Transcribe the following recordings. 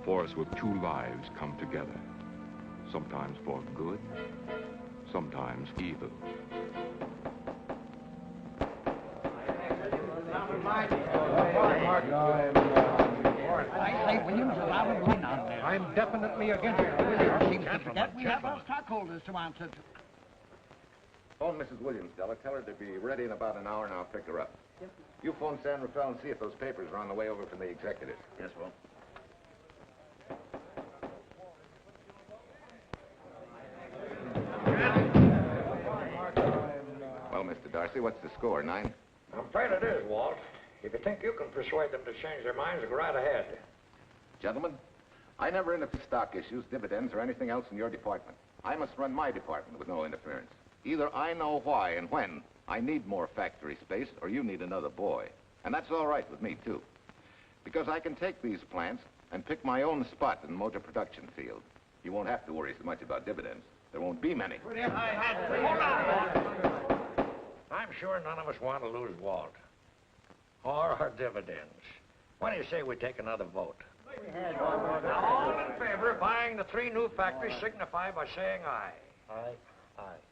force where two lives come together. Sometimes for good, sometimes evil. I say, Williams, allow him in on there. I'm definitely against it. Seems to forget we have our stockholders to answer to. Phone Mrs. Williams, Della. Tell her to be ready in about an hour, and I'll pick her up. Yep. You phone San Rafael and see if those papers are on the way over from the executors. Yes, Wong. Well, Mr. Darcy, what's the score, 9? I'm afraid it is, Walt. If you think you can persuade them to change their minds, go right ahead. Gentlemen, I never interfere stock issues, dividends, or anything else in your department. I must run my department with no interference. Either I know why and when I need more factory space, or you need another boy. And that's all right with me, too. Because I can take these plants and pick my own spot in the motor production field. You won't have to worry so much about dividends. There won't be many. Hold on. I'm sure none of us want to lose Walt. Or our dividends. Why do you say we take another vote? All in favor of buying the 3 new factories signify by saying aye. Aye.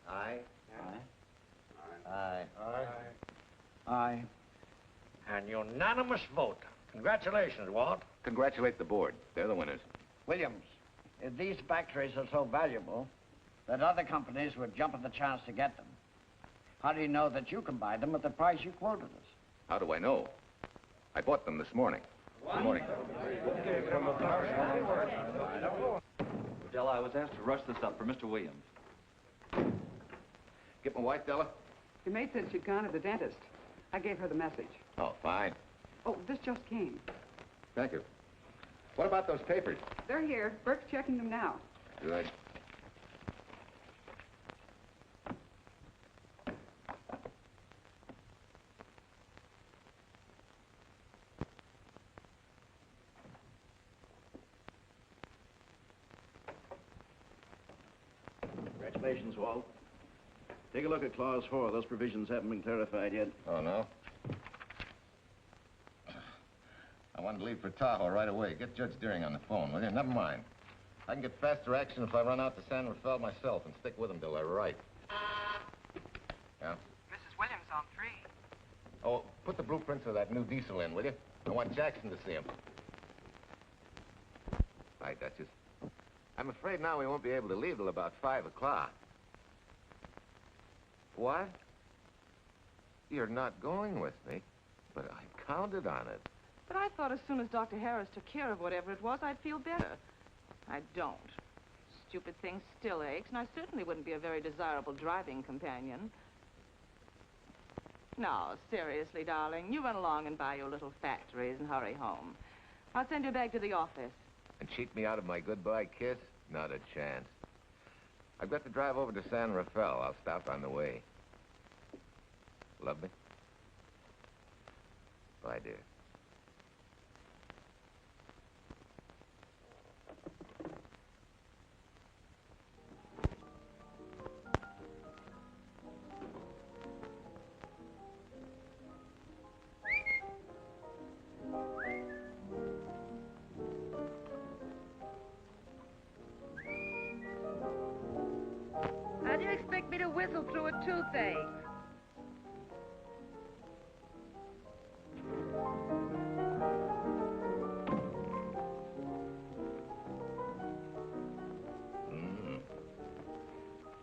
Aye. Aye. Aye. Aye. An unanimous vote. Congratulations, Walt. Congratulate the board. They're the winners. Williams, if these factories are so valuable that other companies would jump at the chance to get them, how do you know that you can buy them at the price you quoted us? How do I know? I bought them this morning. Good morning. Della, I was asked to rush this up for Mr. Williams. Get my wife, Della? Your maid said she'd gone to the dentist. I gave her the message. Oh, fine. Oh, this just came. Thank you. What about those papers? They're here. Bert's checking them now. Good. Congratulations, Walt. Take a look at Clause 4. Those provisions haven't been clarified yet. Oh, no? I wanted to leave for Tahoe right away. Get Judge Deering on the phone, will you? Never mind. I can get faster action if I run out to San Rafael myself and stick with them till they're right. Yeah? Mrs. Williams on 3. Oh, put the blueprints of that new diesel in, will you? I want Jackson to see him. Bye, Duchess. I'm afraid now we won't be able to leave till about 5 o'clock. What? You're not going with me, but I counted on it. But I thought as soon as Dr. Harris took care of whatever it was, I'd feel better. I don't. Stupid thing still aches, and I certainly wouldn't be a very desirable driving companion. No, seriously, darling, you run along and buy your little factories and hurry home. I'll send you back to the office. And cheat me out of my goodbye kiss? Not a chance. I've got to drive over to San Rafael. I'll stop on the way. Love me? Bye, dear. How do you expect me to whistle through a toothache?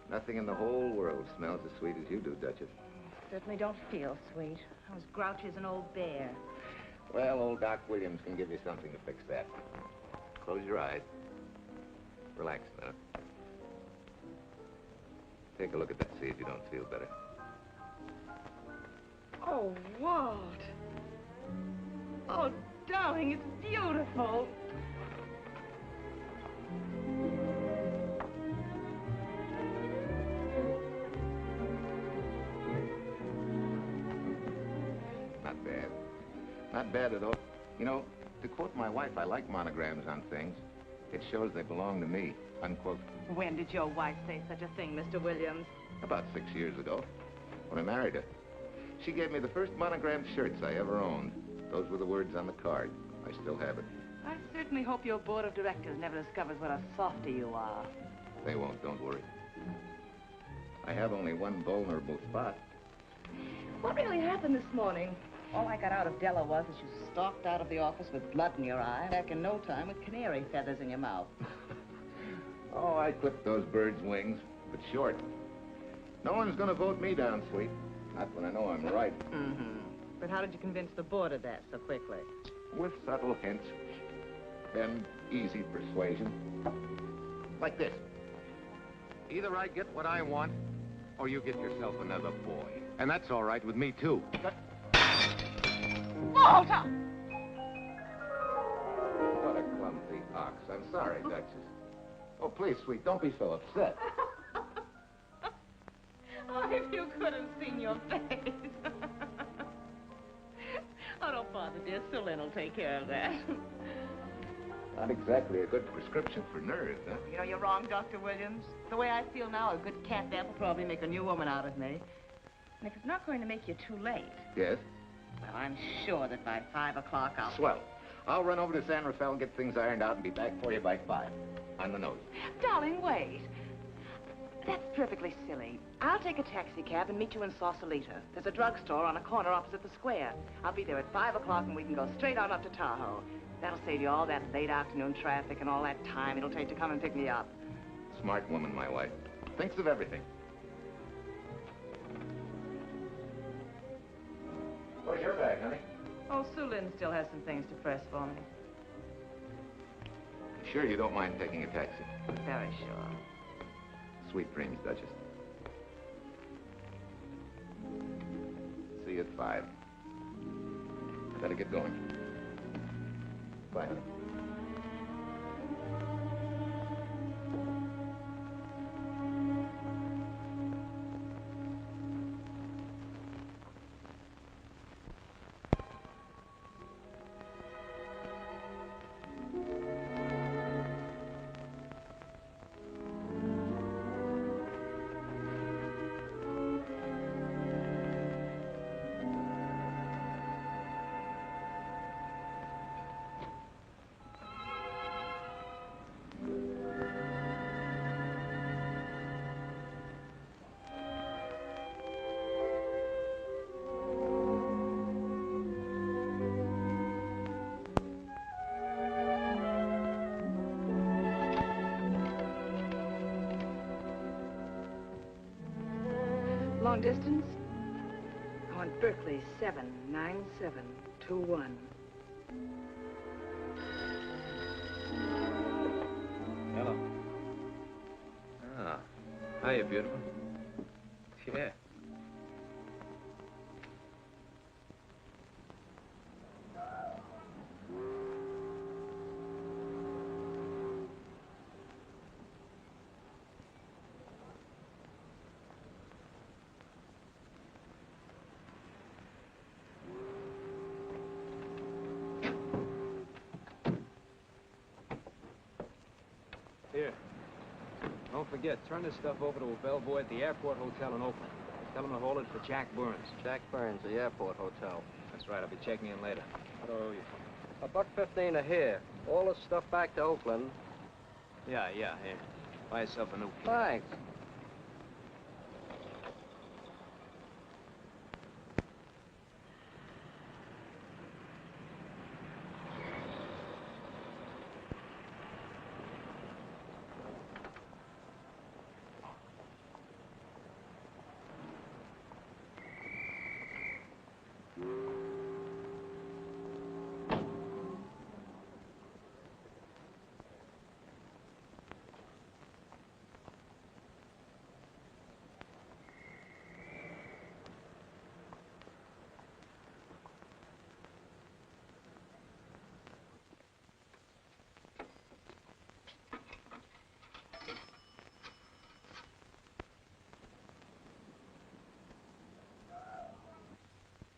Nothing in the whole world smells as sweet as you do, Duchess. Certainly don't feel sweet. I was grouchy as an old bear. Well, old Doc Williams can give you something to fix that. Close your eyes. Relax now. Take a look at that, see if you don't feel better. Oh, Walt. Oh, darling, it's beautiful. Not bad. Not bad at all. You know, to quote my wife, I like monograms on things. It shows they belong to me, unquote. When did your wife say such a thing, Mr. Williams? About 6 years ago, when I married her. She gave me the first monogrammed shirts I ever owned. Those were the words on the card. I still have it. I certainly hope your board of directors never discovers what a softy you are. They won't, don't worry. I have only one vulnerable spot. What really happened this morning? All I got out of Della was that you stalked out of the office with blood in your eye, back in no time with canary feathers in your mouth. Oh, I clipped those birds' wings, but short. No one's gonna vote me down, sweet. Not when I know I'm right. Mm-hmm. But how did you convince the board of that so quickly? With subtle hints and easy persuasion. Like this. Either I get what I want, or you get yourself another boy. And that's all right with me, too. Walter! What a clumsy ox. I'm sorry, Duchess. Oh, please, sweet, don't be so upset. Oh, if you could have seen your face. Oh, don't bother, dear. Sulin will take care of that. Not exactly a good prescription for nerves, huh? You know, you're wrong, Dr. Williams. The way I feel now, a good catnap will probably make a new woman out of me. And if it's not going to make you too late... Yes? Well, I'm sure that by 5 o'clock I'll... Swell. I'll run over to San Rafael and get things ironed out and be back for you by 5. On the nose. Darling, wait. That's perfectly silly. I'll take a taxi cab and meet you in Sausalito. There's a drugstore on a corner opposite the square. I'll be there at 5 o'clock and we can go straight on up to Tahoe. That'll save you all that late afternoon traffic and all that time it'll take to come and pick me up. Smart woman, my wife. Thinks of everything. Where's your bag, honey? Oh, Sue Lynn still has some things to press for me. Sure you don't mind taking a taxi? Very sure. Sweet dreams, Duchess. See you at 5. I better get going. Bye, honey. Long distance? I want Berkeley 79721. Hello. Ah. Hiya, beautiful. Yeah. Here. Don't forget, turn this stuff over to a bellboy at the airport hotel in Oakland. Tell him to hold it for Jack Burns. Jack Burns, the airport hotel. That's right, I'll be checking in later. What owe you? $1.15 a here. All the stuff back to Oakland. Yeah, here. Buy yourself a new key. Thanks.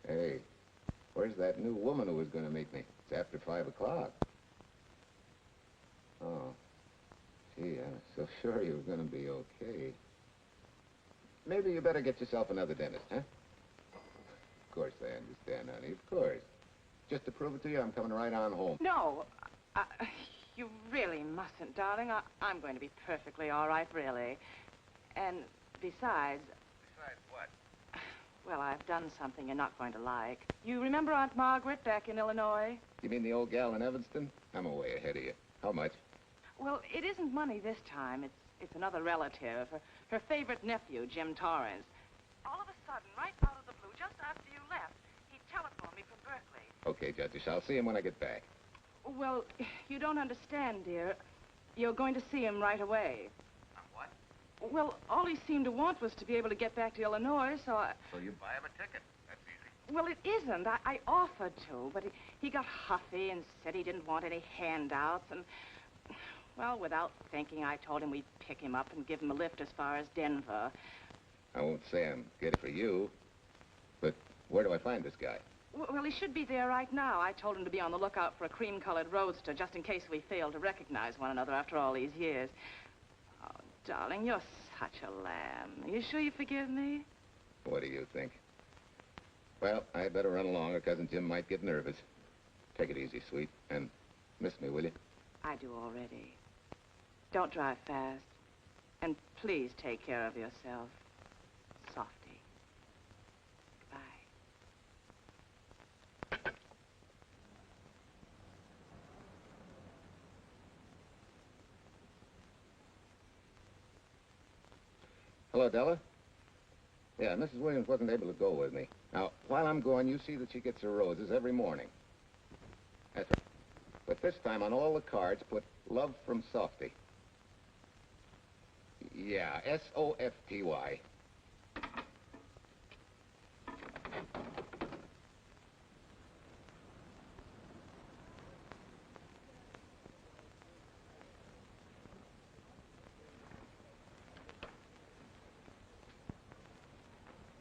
Hey, where's that new woman who was going to meet me? It's after 5 o'clock. Oh, gee, I was so sure you were going to be okay. Maybe you better get yourself another dentist, huh? Of course I understand, honey, of course. Just to prove it to you, I'm coming right on home. No, You really mustn't, darling. I'm going to be perfectly all right, really. And besides... Besides what? Well, I've done something you're not going to like. You remember Aunt Margaret back in Illinois? You mean the old gal in Evanston? I'm way ahead of you. How much? Well, it isn't money this time. It's another relative. Her favorite nephew, Jim Torrance. All of a sudden, right out of the blue, just after you left, he telephoned me from Berkeley. Okay, Judge, I'll see him when I get back. Well, you don't understand, dear. You're going to see him right away. What? Well, all he seemed to want was to be able to get back to Illinois, so I... So you buy him a ticket. That's easy. Well, it isn't. I offered to, but he got huffy and said he didn't want any handouts, and... Well, without thinking, I told him we'd pick him up and give him a lift as far as Denver. I won't say I'm good for you, but where do I find this guy? Well, he should be there right now. I told him to be on the lookout for a cream-colored roadster, just in case we fail to recognize one another after all these years. Oh, darling, you're such a lamb. Are you sure you forgive me? What do you think? Well, I better run along, or Cousin Jim might get nervous. Take it easy, sweet, and miss me, will you? I do already. Don't drive fast. And please take care of yourself. Softy. Bye. Hello, Della? Yeah, Mrs. Williams wasn't able to go with me. Now, while I'm going, you see that she gets her roses every morning. That's right. But this time, on all the cards, put love from Softy. Yeah, S-O-F-T-Y.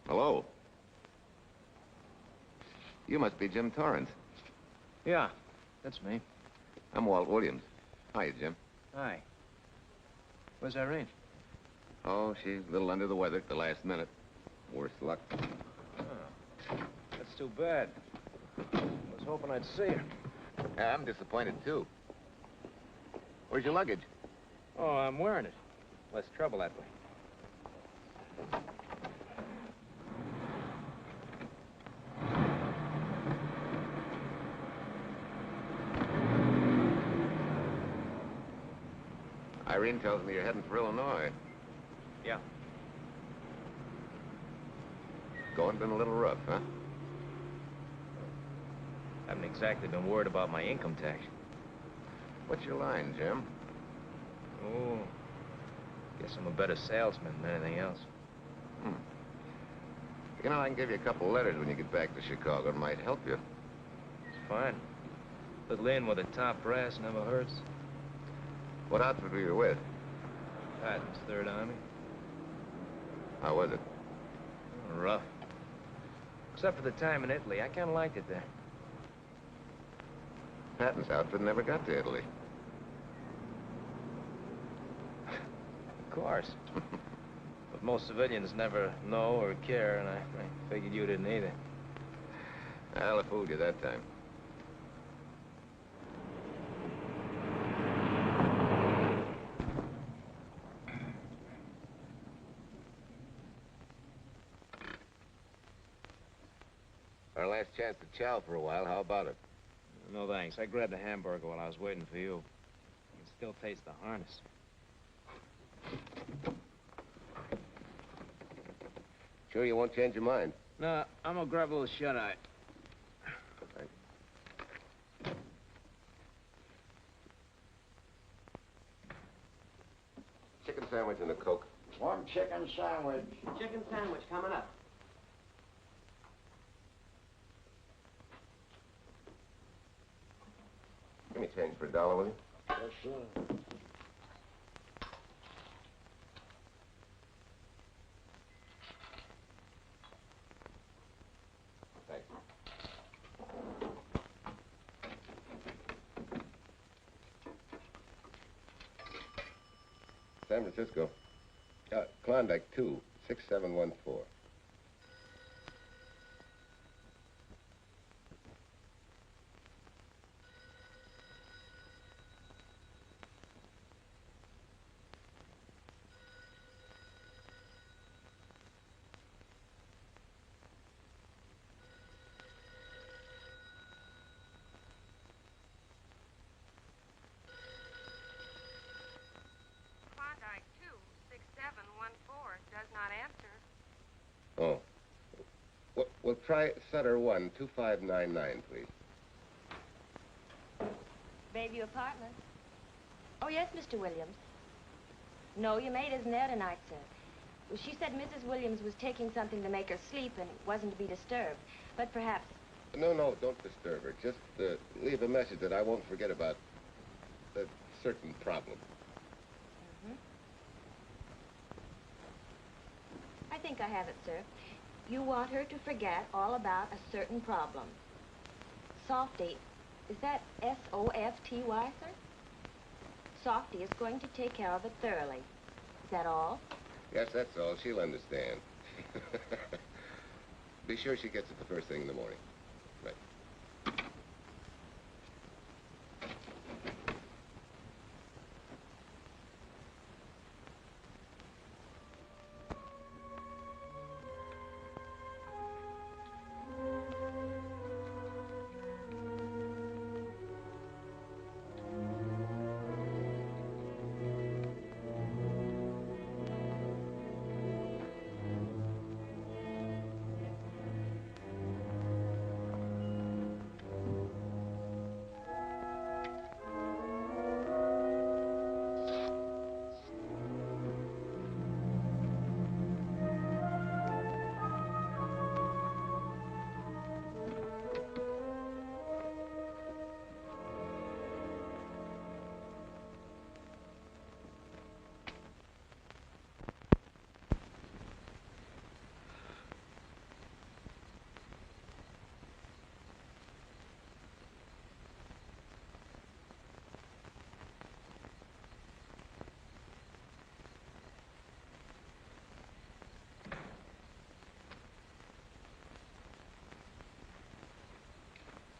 Hello. You must be Jim Torrance. Yeah, that's me. I'm Walt Williams. Hiya, Jim. Hi. Where's Irene? Oh, she's a little under the weather at the last minute. Worse luck. Oh, that's too bad. I was hoping I'd see her. Yeah, I'm disappointed, too. Where's your luggage? Oh, I'm wearing it. Less trouble that way. Irene tells me you're heading for Illinois. Yeah. Going been a little rough, huh? Haven't exactly been worried about my income tax. What's your line, Jim? Oh, guess I'm a better salesman than anything else. You know, I can give you a couple letters when you get back to Chicago. It might help you. It's fine. Little in with a top brass never hurts. What outfit were you with? Patton's Third Army. How was it? Rough. Except for the time in Italy. I kind of liked it there. Patton's outfit never got to Italy. Of course. But most civilians never know or care, and I figured you didn't either. Well, I fooled you that time. Our last chance to chow for a while. How about it? No, thanks. I grabbed a hamburger while I was waiting for you. I can still taste the harness. Sure you won't change your mind? No, I'm gonna grab a little shut-eye. Chicken sandwich and a Coke. One chicken sandwich. Chicken sandwich coming up. Give me change for $1, will you? Yes, sir. Thanks. San Francisco. Klondike 2, 6714. Oh. We'll try Sutter 1, 2599, please. Bayview Apartments. Oh, yes, Mr. Williams. No, your maid isn't there tonight, sir. Well, she said Mrs. Williams was taking something to make her sleep and wasn't to be disturbed. But perhaps... No, don't disturb her. Just leave a message that I won't forget about a certain problem. I think I have it, sir. You want her to forget all about a certain problem. Softy, is that S-O-F-T-Y, sir? Softy is going to take care of it thoroughly. Is that all? Yes, that's all. She'll understand. Be sure she gets it the first thing in the morning. Right.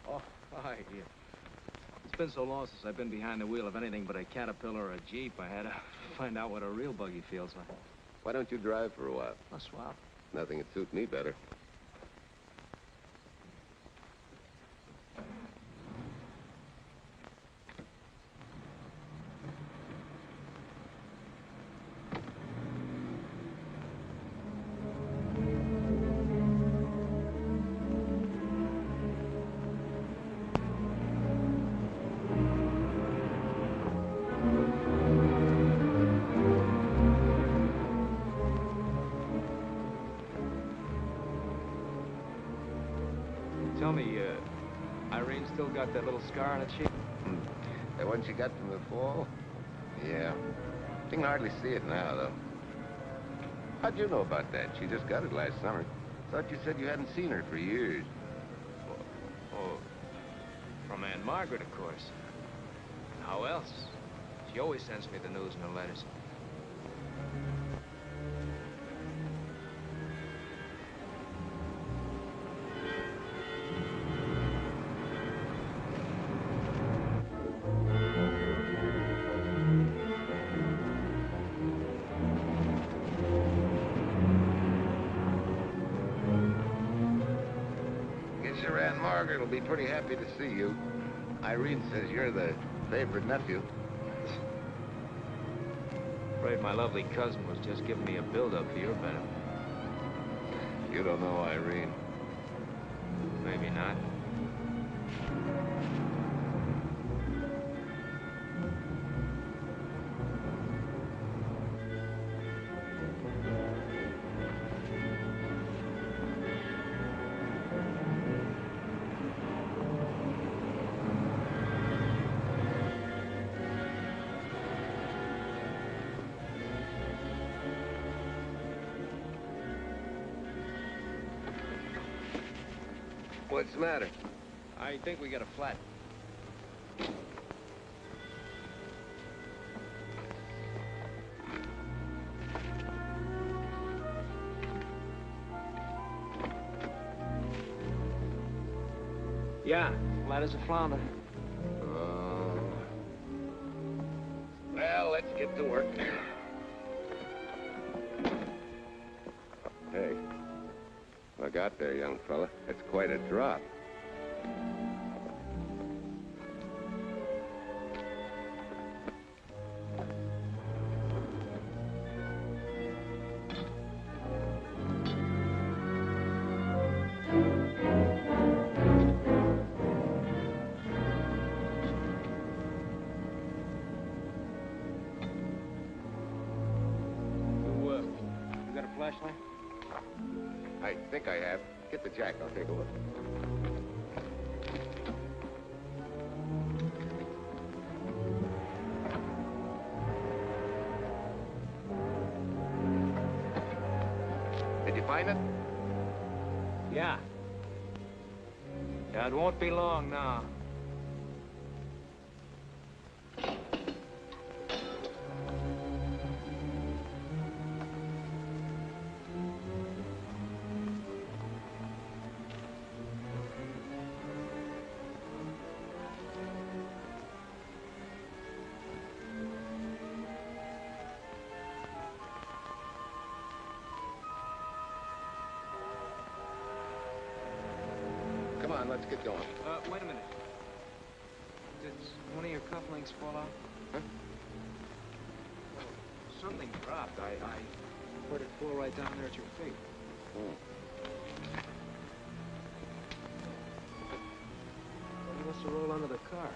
Oh, hi. Yeah. It's been so long since I've been behind the wheel of anything but a Caterpillar or a Jeep. I had to find out what a real buggy feels like. Why don't you drive for a while? A swap. Nothing would suit me better. Tell me, Irene still got that little scar on her cheek? That one she got from the fall? Yeah. You can hardly see it now, though. How'd you know about that? She just got it last summer. Thought you said you hadn't seen her for years. Oh, from Aunt Margaret, of course. How else? She always sends me the news in her letters. Your Aunt Margaret will be pretty happy to see you. Irene says you're the favorite nephew. Afraid my lovely cousin was just giving me a build-up for your benefit. You don't know Irene. Maybe not. What's the matter? I think we got a flat. Yeah, flat as a flounder. Well, let's get to work. Hey, look out there, young fella. It's quite a drop. seriously? I think I have. Get the jack. I'll take a look. Did you find it? Yeah. Yeah, it won't be long now. Come on, let's get going. Wait a minute. Did one of your cufflinks fall out? Huh? Something dropped. I heard it fall right down there at your feet. Well, he must have rolled under the car.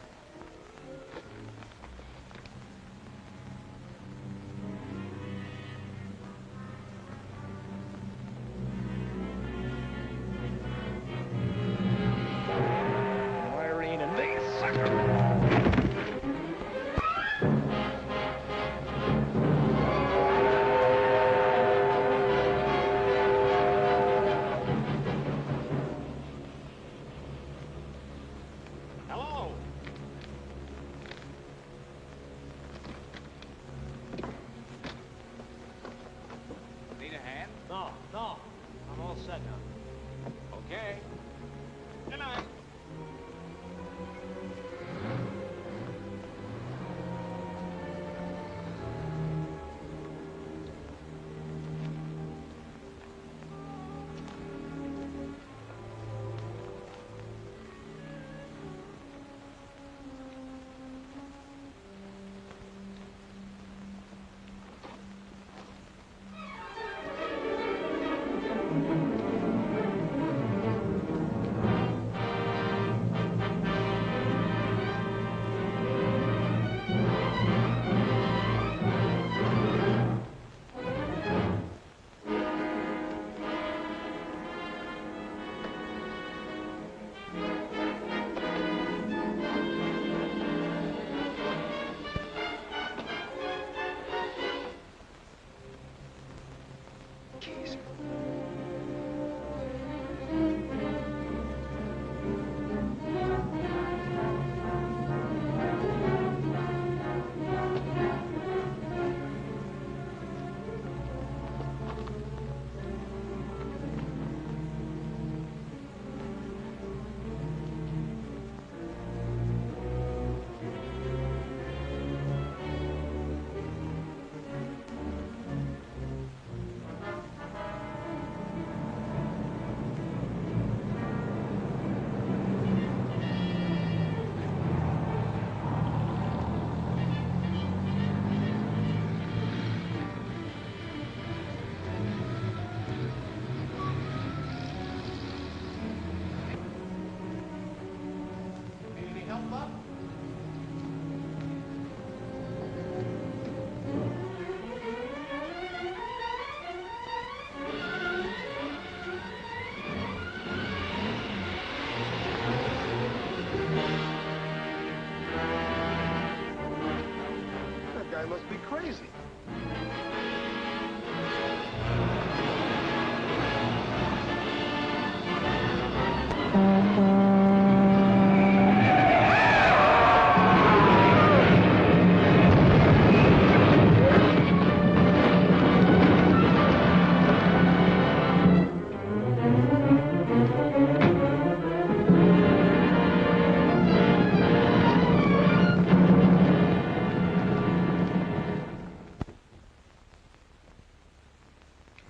That guy must be crazy.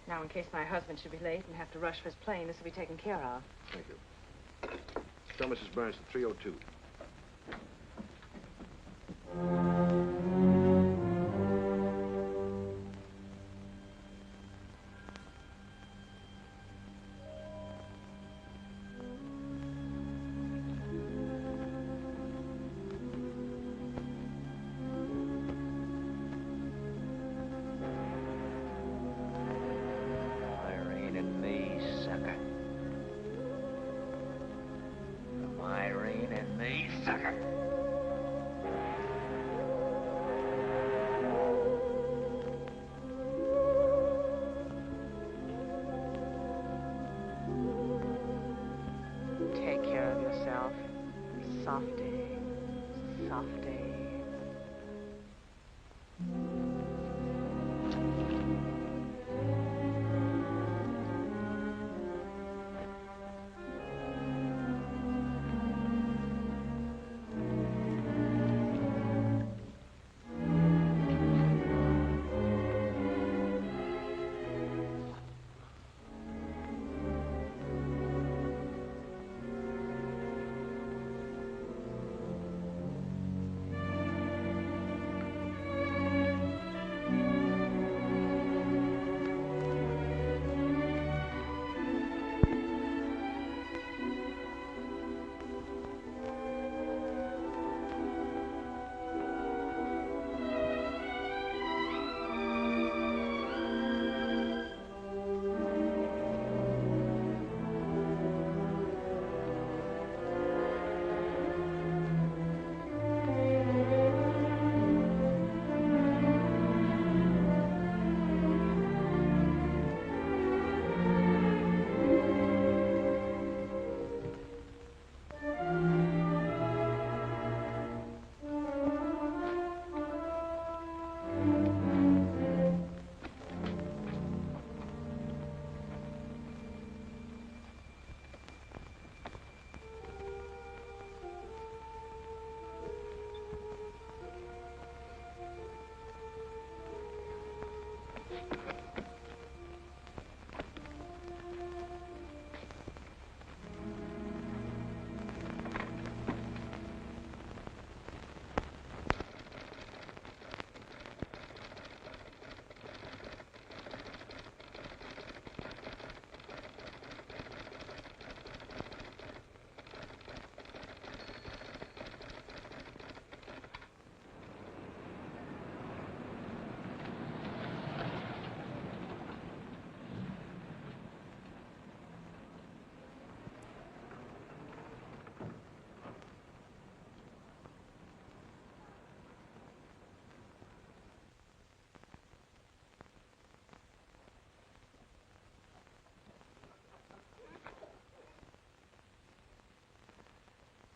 Now, in case my husband should be late and have to rush for his plane, this will be taken care of. Thank you. Tell Mrs. Burns to 302. sucker. Irene and me, sucker. Take care of yourself. Softy. Softy.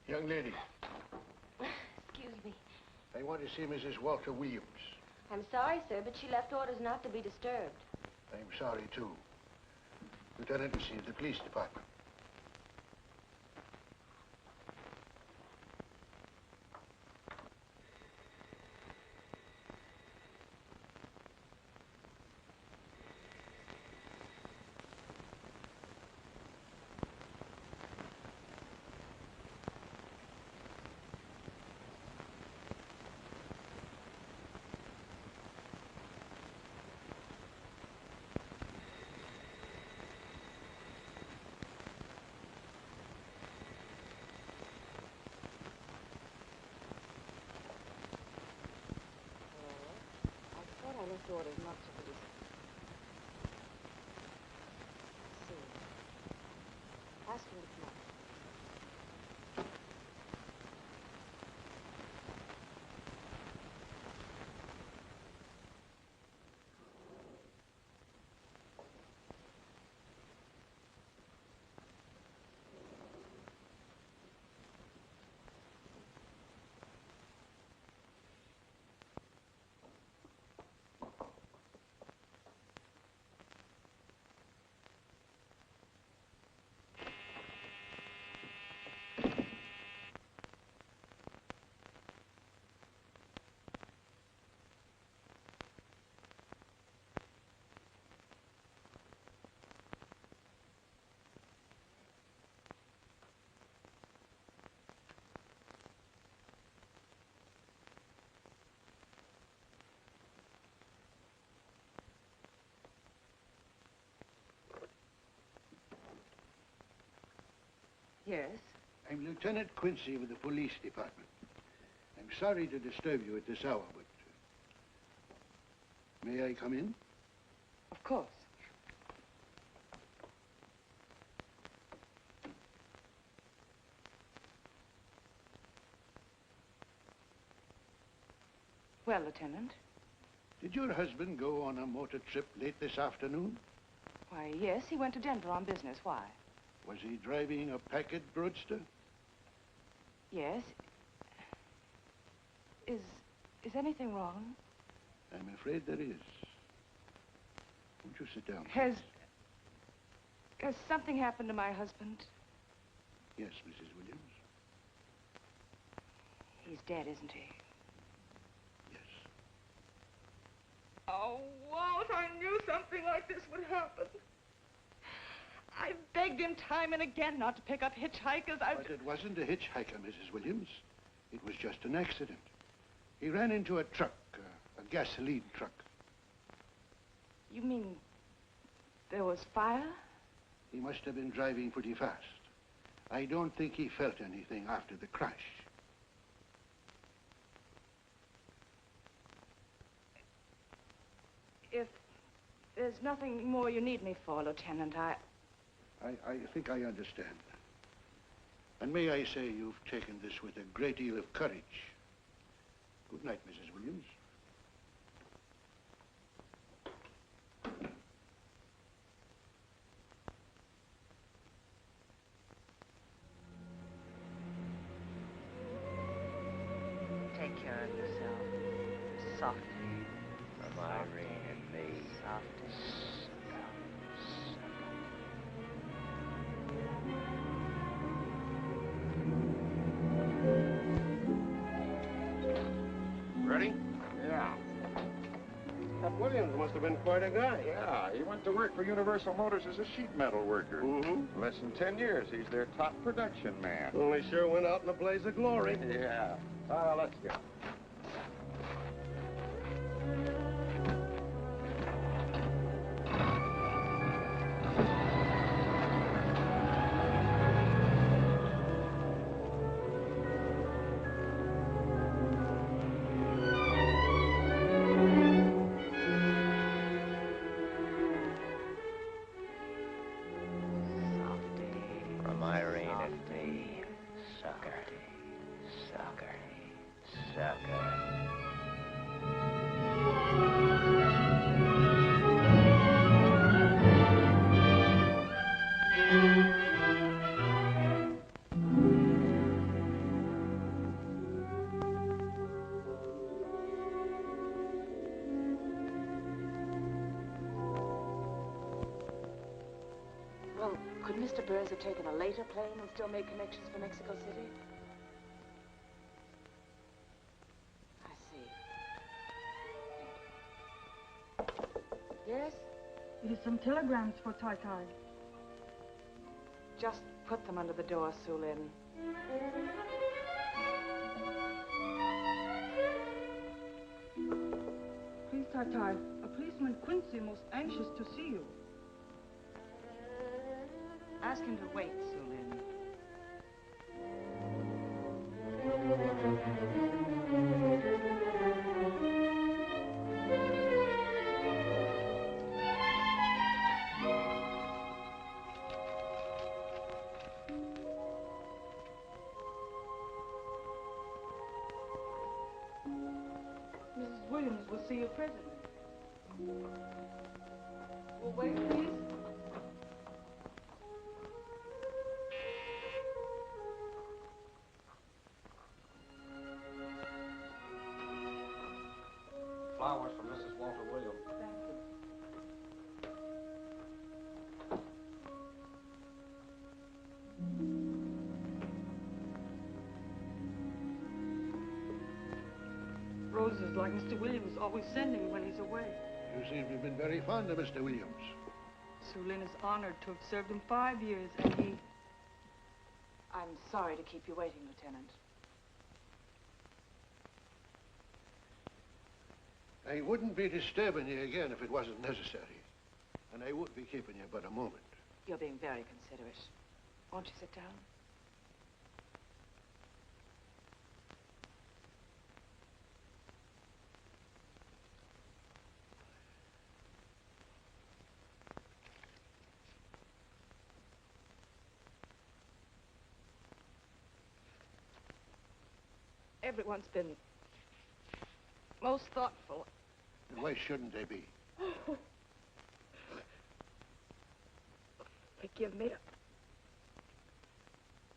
Young lady, Excuse me. I want to see Mrs. Walter Williams. I'm sorry, sir, but she left orders not to be disturbed. I'm sorry, too. Lieutenant will see the police department. I left orders not to be disturbed. See. Ask him to come up. Yes? I'm Lieutenant Quincy with the police department. I'm sorry to disturb you at this hour, but... may I come in? Of course. Well, Lieutenant? Did your husband go on a motor trip late this afternoon? Why, yes, he went to Denver on business. Why? Was he driving a Packard roadster? Yes. Is anything wrong? I'm afraid there is. Won't you sit down? Has something happened to my husband? Yes, Mrs. Williams. He's dead, isn't he? Yes. Oh, Walt, I knew something like this would happen. I begged him time and again not to pick up hitchhikers. But it wasn't a hitchhiker, Mrs. Williams. It was just an accident. He ran into a truck, a gasoline truck. You mean there was fire? He must have been driving pretty fast. I don't think he felt anything after the crash. If there's nothing more you need me for, Lieutenant, I think I understand. And may I say you've taken this with a great deal of courage. Good night, Mrs. Williams. Take care of yourself. Softly. From Irene and me. Softly. Ready? Yeah. That Williams must have been quite a guy. Yeah, he went to work for Universal Motors as a sheet metal worker. Mm-hmm. Less than 10 years, he's their top production man. Only sure went out in a blaze of glory. Yeah. Let's go. From Irene and me. Sucker. Sucker. Sucker. Well, could Mr. Burns have taken a later plane and still made connections for Mexico City? I see. Yes? It is some telegrams for Tai Tai. Just put them under the door, Sue Lin. Please, Tai Tai, a policeman Quincy most anxious to see you. Ask him to wait, Sue Lin. Mrs. Williams will see you presently. Will wait, please. Flowers from Mrs. Walter Williams. Thank you. Roses like Mr. Williams always sending when he's away. You seem to have been very fond of Mr. Williams. Sue Lin is honored to have served him 5 years, and he... I'm sorry to keep you waiting, Lieutenant. I wouldn't be disturbing you again if it wasn't necessary. And I would be keeping you but a moment. You're being very considerate. Won't you sit down? Everyone's been most thoughtful. And why shouldn't they be? Forgive me.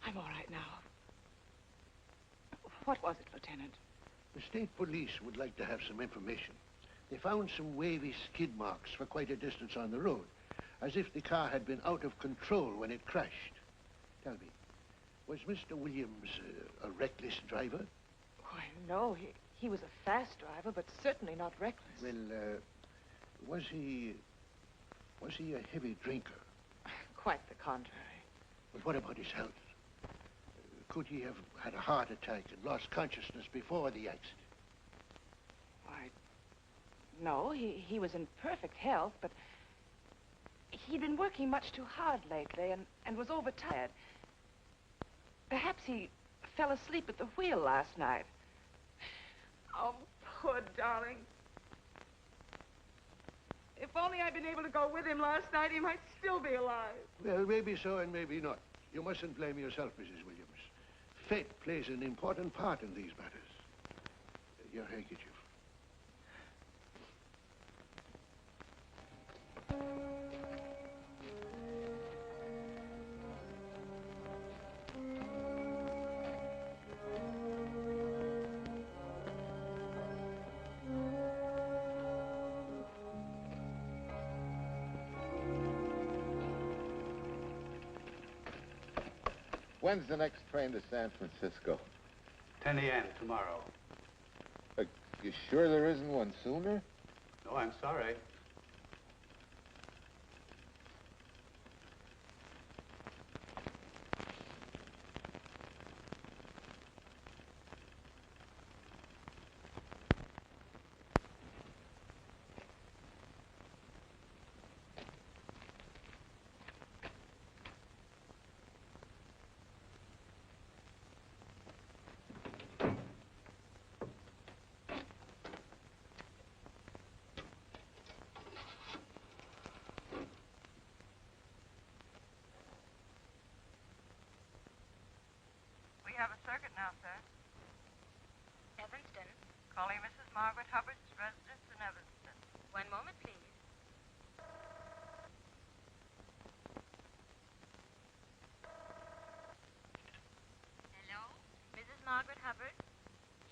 I'm all right now. What was it, Lieutenant? The state police would like to have some information. They found some wavy skid marks for quite a distance on the road, as if the car had been out of control when it crashed. Tell me, was Mr. Williams a reckless driver? Why, no, he was a fast driver, but certainly not reckless. Well, was he a heavy drinker? Quite the contrary. But what about his health? Could he have had a heart attack and lost consciousness before the accident? Why, no, he was in perfect health, but he'd been working much too hard lately and was overtired. Perhaps he fell asleep at the wheel last night. Oh, poor darling. If only I'd been able to go with him last night, he might still be alive. Well, maybe so and maybe not. You mustn't blame yourself, Mrs. Williams. Fate plays an important part in these matters. Your handkerchief. When's the next train to San Francisco? 10 a.m. tomorrow. You sure there isn't one sooner? No, I'm sorry. We have a circuit now, sir. Evanston. Calling Mrs. Margaret Hubbard's residence in Evanston. One moment, please. Hello? Mrs. Margaret Hubbard?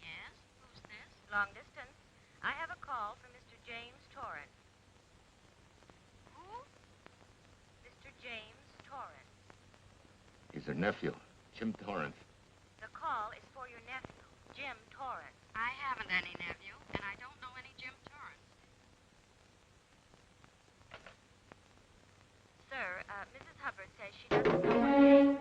Yes? Who's this? Long distance. I have a call from Mr. James Torrance. Who? Mr. James Torrance. He's her nephew, Jim Torrance. The call is for your nephew, Jim Torrance. I haven't any nephew, and I don't know any Jim Torrance. Sir, Mrs. Hubbard says she doesn't know what James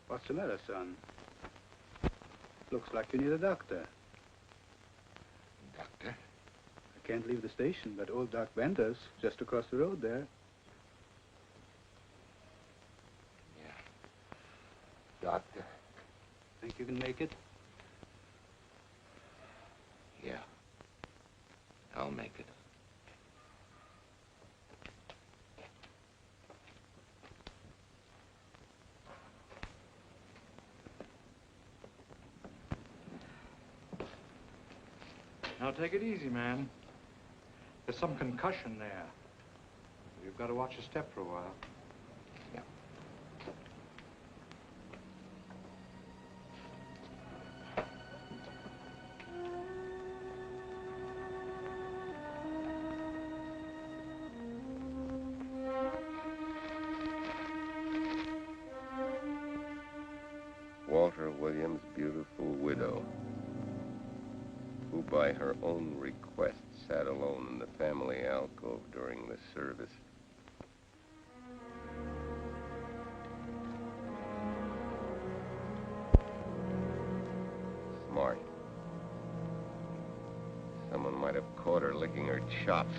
What's the matter, son? Looks like you need a doctor. Doctor? I can't leave the station, but old Doc Bender's just across the road there. Doctor? Think you can make it? Yeah. I'll make it. Now, take it easy, man. There's some concussion there. You've got to watch your step for a while. Yeah. by her own request, sat alone in the family alcove during the service. Smart. Someone might have caught her licking her chops.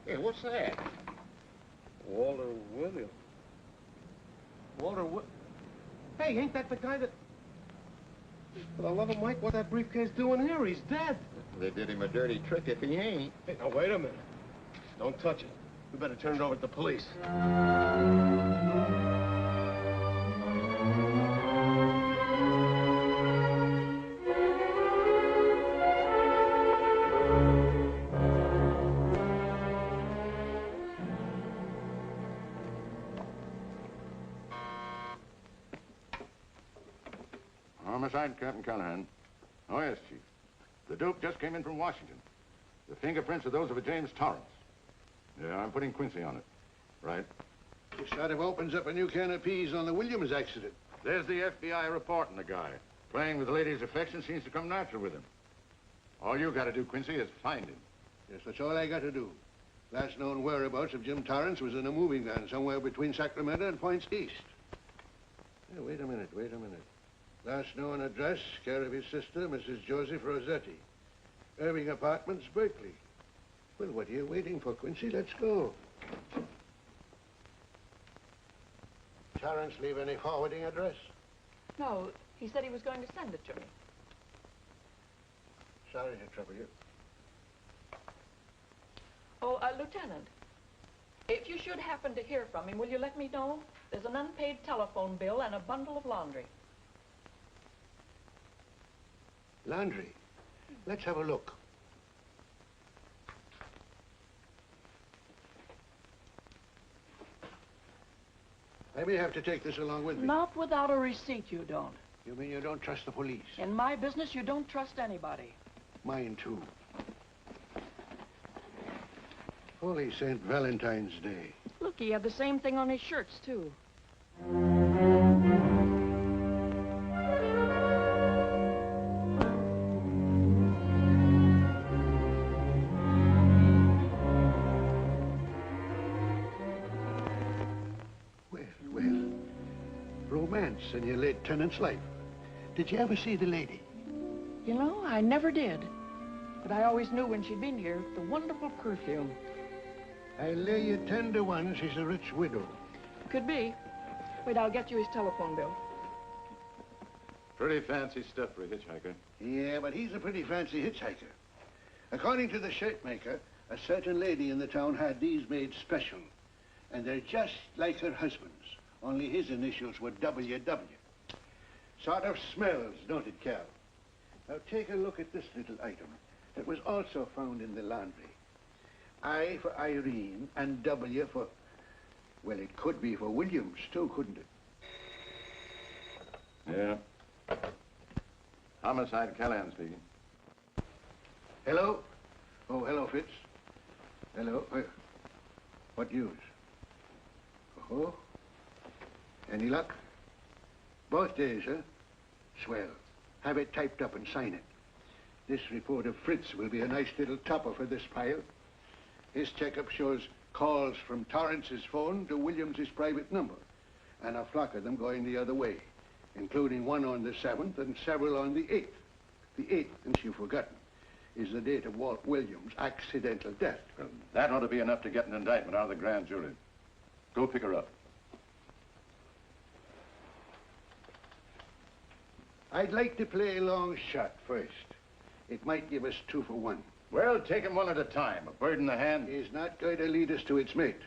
Hey, what's that? Walter Williams. Hey, ain't that the guy that... For the love of Mike, what's that briefcase doing here? He's dead. They did him a dirty trick if he ain't. Hey, now, wait a minute. Don't touch it. We better turn it over to the police. Homicide, Captain Callahan. Oh, yes, Chief. The dope just came in from Washington. The fingerprints are those of a James Torrance. Yeah, I'm putting Quincy on it. Right. This sort of opens up a new can of peas on the Williams accident. There's the FBI reporting the guy. Playing with the lady's affection seems to come natural with him. All you got to do, Quincy, is find him. Yes, that's all I got to do. Last known whereabouts of Jim Torrance was in a moving van somewhere between Sacramento and Points East. Hey, wait a minute. Last known address, care of his sister, Mrs. Joseph Rossetti. Irving Apartments, Berkeley. Well, what are you waiting for, Quincy? Let's go. Torrance leave any forwarding address? No, he said he was going to send it to me. Sorry to trouble you. Oh, Lieutenant, if you should happen to hear from him, will you let me know? There's an unpaid telephone bill and a bundle of laundry. Laundry. Let's have a look. I may have to take this along with me. Not without a receipt, you don't. You mean you don't trust the police? In my business, you don't trust anybody. Mine, too. Holy St. Valentine's Day. Look, he had the same thing on his shirts, too. Well, romance in your late tenant's life. Did you ever see the lady? You know, I never did. But I always knew when she'd been here, the wonderful perfume. I lay you 10 to 1 she's a rich widow. Could be. Wait, I'll get you his telephone bill. Pretty fancy stuff for a hitchhiker. Yeah, but he's a pretty fancy hitchhiker. According to the shirt maker, a certain lady in the town had these made special. And they're just like her husband's, only his initials were WW. Sort of smells, don't it, Cal? Now take a look at this little item that was also found in the laundry. I for Irene and W for... Well, it could be for Williams, too, couldn't it? Yeah. Homicide, Callahan speaking. Hello? Oh, hello, Fitz. Hello. What news? Oh? Any luck? Both days, huh? Swell. Have it typed up and sign it. This report of Fritz will be a nice little topper for this pile. His checkup shows calls from Torrance's phone to Williams's private number, and a flock of them going the other way, including one on the 7th and several on the 8th. The 8th, since you've forgotten, is the date of Walt Williams' accidental death. Well, that ought to be enough to get an indictment out of the grand jury. Go pick her up. I'd like to play a long shot first. It might give us 2 for 1. Well, take them one at a time. A bird in the hand is not going to lead us to its mate.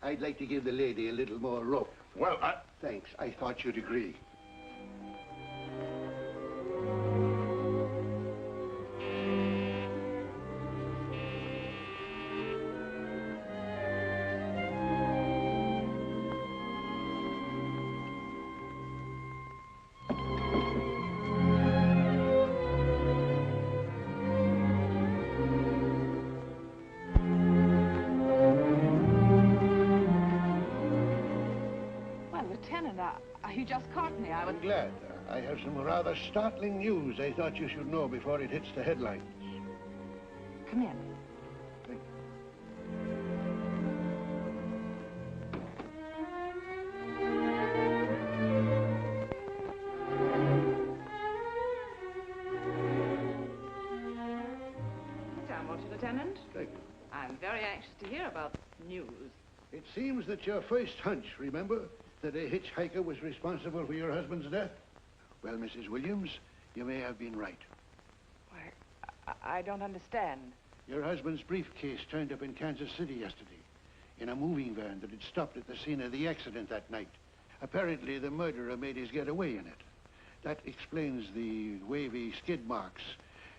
I'd like to give the lady a little more rope. Well, Thanks. I thought you'd agree. You just caught me. I'm glad. I have some rather startling news I thought you should know before it hits the headlines. Come in. Thank Sit down, won't you, Lieutenant? Thank you. I'm very anxious to hear about news. It seems that your first hunch, remember, that a hitchhiker was responsible for your husband's death? Well, Mrs. Williams, you may have been right. I don't understand. Your husband's briefcase turned up in Kansas City yesterday in a moving van that had stopped at the scene of the accident that night. Apparently, the murderer made his getaway in it. That explains the wavy skid marks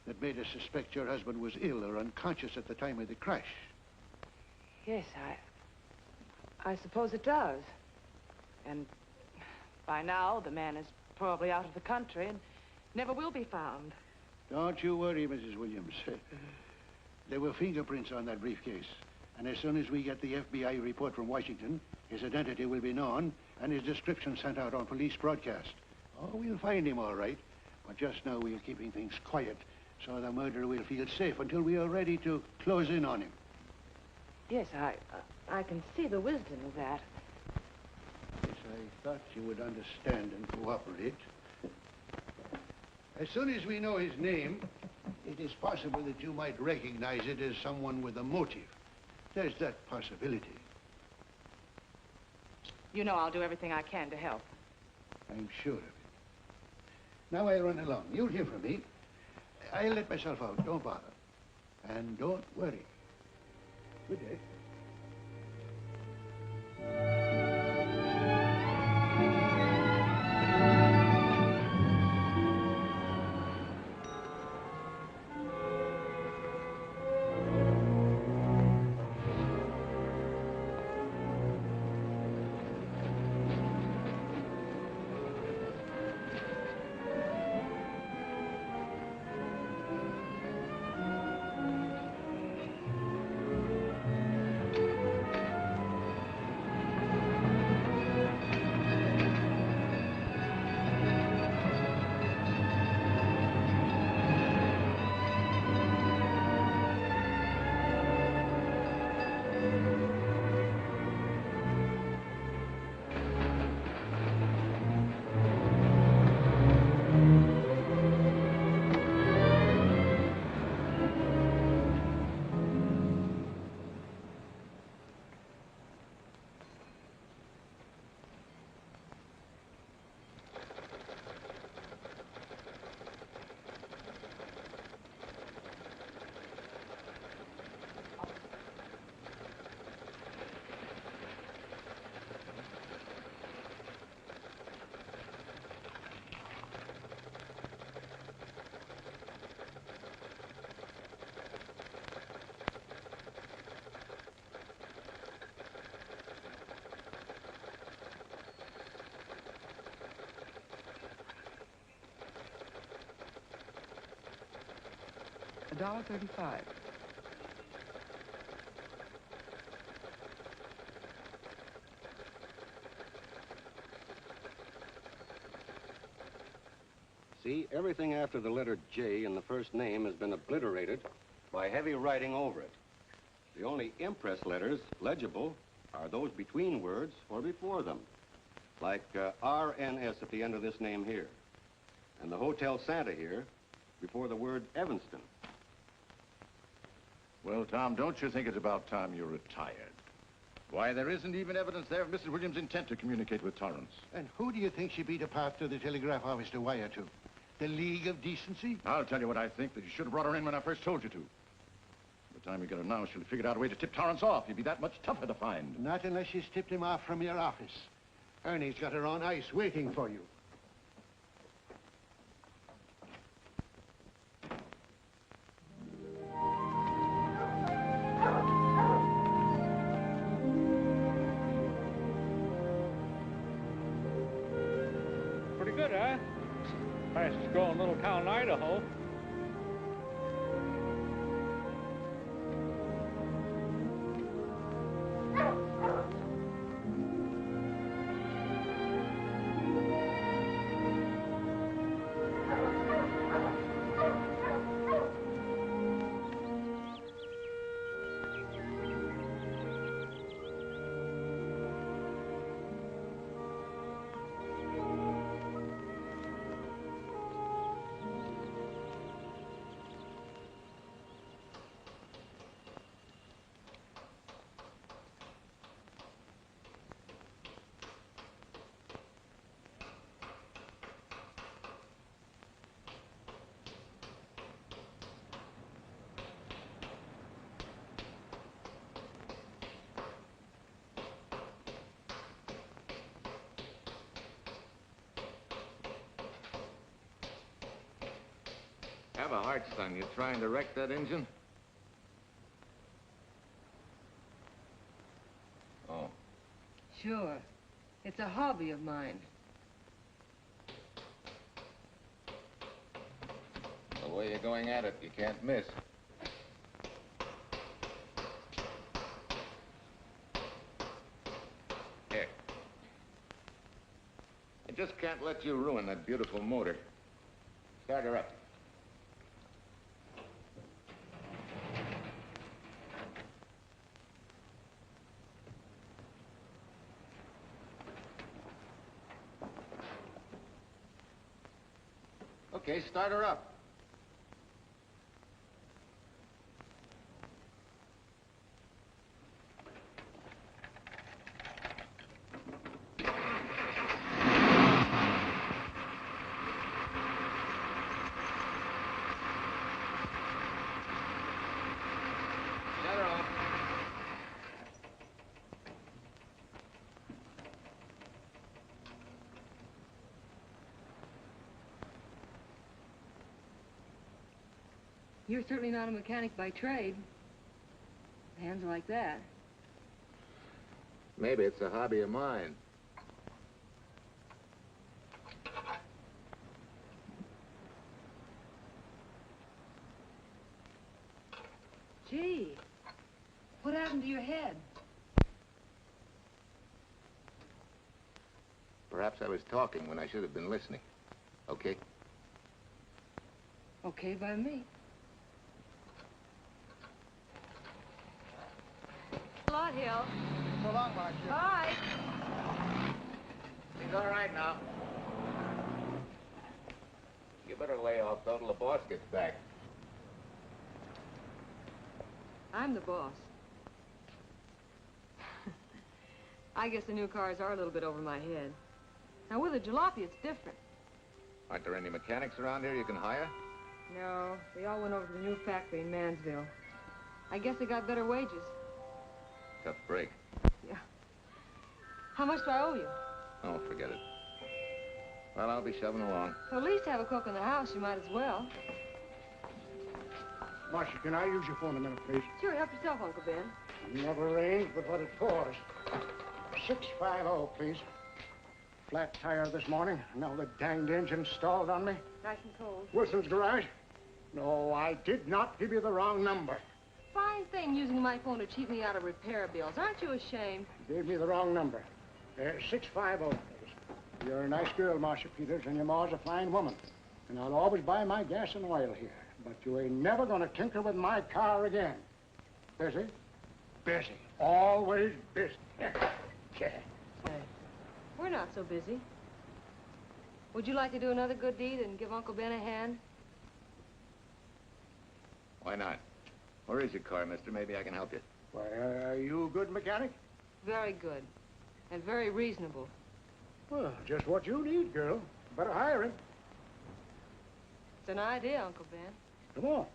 that made us suspect your husband was ill or unconscious at the time of the crash. Yes, I suppose it does. And by now, the man is probably out of the country and never will be found. Don't you worry, Mrs. Williams. There were fingerprints on that briefcase. And as soon as we get the FBI report from Washington, his identity will be known and his description sent out on police broadcast. Oh, we'll find him all right. But just now we're keeping things quiet so the murderer will feel safe until we are ready to close in on him. Yes, I can see the wisdom of that. Yes, I thought you would understand and cooperate. As soon as we know his name, it is possible that you might recognize it as someone with a motive. There's that possibility. You know I'll do everything I can to help. I'm sure of it. Now I'll run along. You'll hear from me. I'll let myself out. Don't bother. And don't worry. Good day. $1.35. See, everything after the letter J in the first name has been obliterated by heavy writing over it. The only impress letters legible are those between words or before them, like RNS at the end of this name here, and the Hotel Santa here before the word Evanston. Well, Tom, don't you think it's about time you retired? Why, there isn't even evidence there of Mrs. Williams' intent to communicate with Torrance. And who do you think she beat a path to the telegraph office to wire to? The League of Decency? I'll tell you what I think, that you should have brought her in when I first told you to. By the time you get her now, she'll have figured out a way to tip Torrance off. He'd be that much tougher to find. Not unless she's tipped him off from your office. Ernie's got her on ice waiting for you. Pretty good, huh? Fastest growing little town in Idaho. have a heart, son. You trying to wreck that engine? Oh. Sure. It's a hobby of mine. The way you're going at it, you can't miss. Here. I just can't let you ruin that beautiful motor. Start her up. Okay, start her up. Shut her off. You're certainly not a mechanic by trade. Hands like that. Maybe it's a hobby of mine. Gee, what happened to your head? Perhaps I was talking when I should have been listening. Okay? Okay by me. A lot, Hill. So long, Marcia. Bye. He's all right now. You better lay off though till the boss gets back. I'm the boss. I guess the new cars are a little bit over my head. Now, with a jalopy, it's different. Aren't there any mechanics around here you can hire? No, they all went over to the new factory in Mansville. I guess they got better wages. Tough break. Yeah. How much do I owe you? Oh, forget it. Well, I'll be shoving along. Well, at least have a cook in the house. You might as well. Marcia, can I use your phone a minute, please? Sure, help yourself, Uncle Ben. Never arranged but what it pours. 650, please. Flat tire this morning. Now the danged engine stalled on me. Nice and cold. Wilson's garage? No, I did not give you the wrong number. Fine thing using my phone to cheat me out of repair bills. Aren't you ashamed? You gave me the wrong number. 650, please. You're a nice girl, Marcia Peters, and your ma's a fine woman. And I'll always buy my gas and oil here. But you ain't never gonna tinker with my car again. Busy? Busy. Always busy. Hey, we're not so busy. Would you like to do another good deed and give Uncle Ben a hand? Why not? Where is your car, mister? Maybe I can help you. Why, are you a good mechanic? Very good. And very reasonable. Well, just what you need, girl. Better hire him. It's an idea, Uncle Ben. Come on.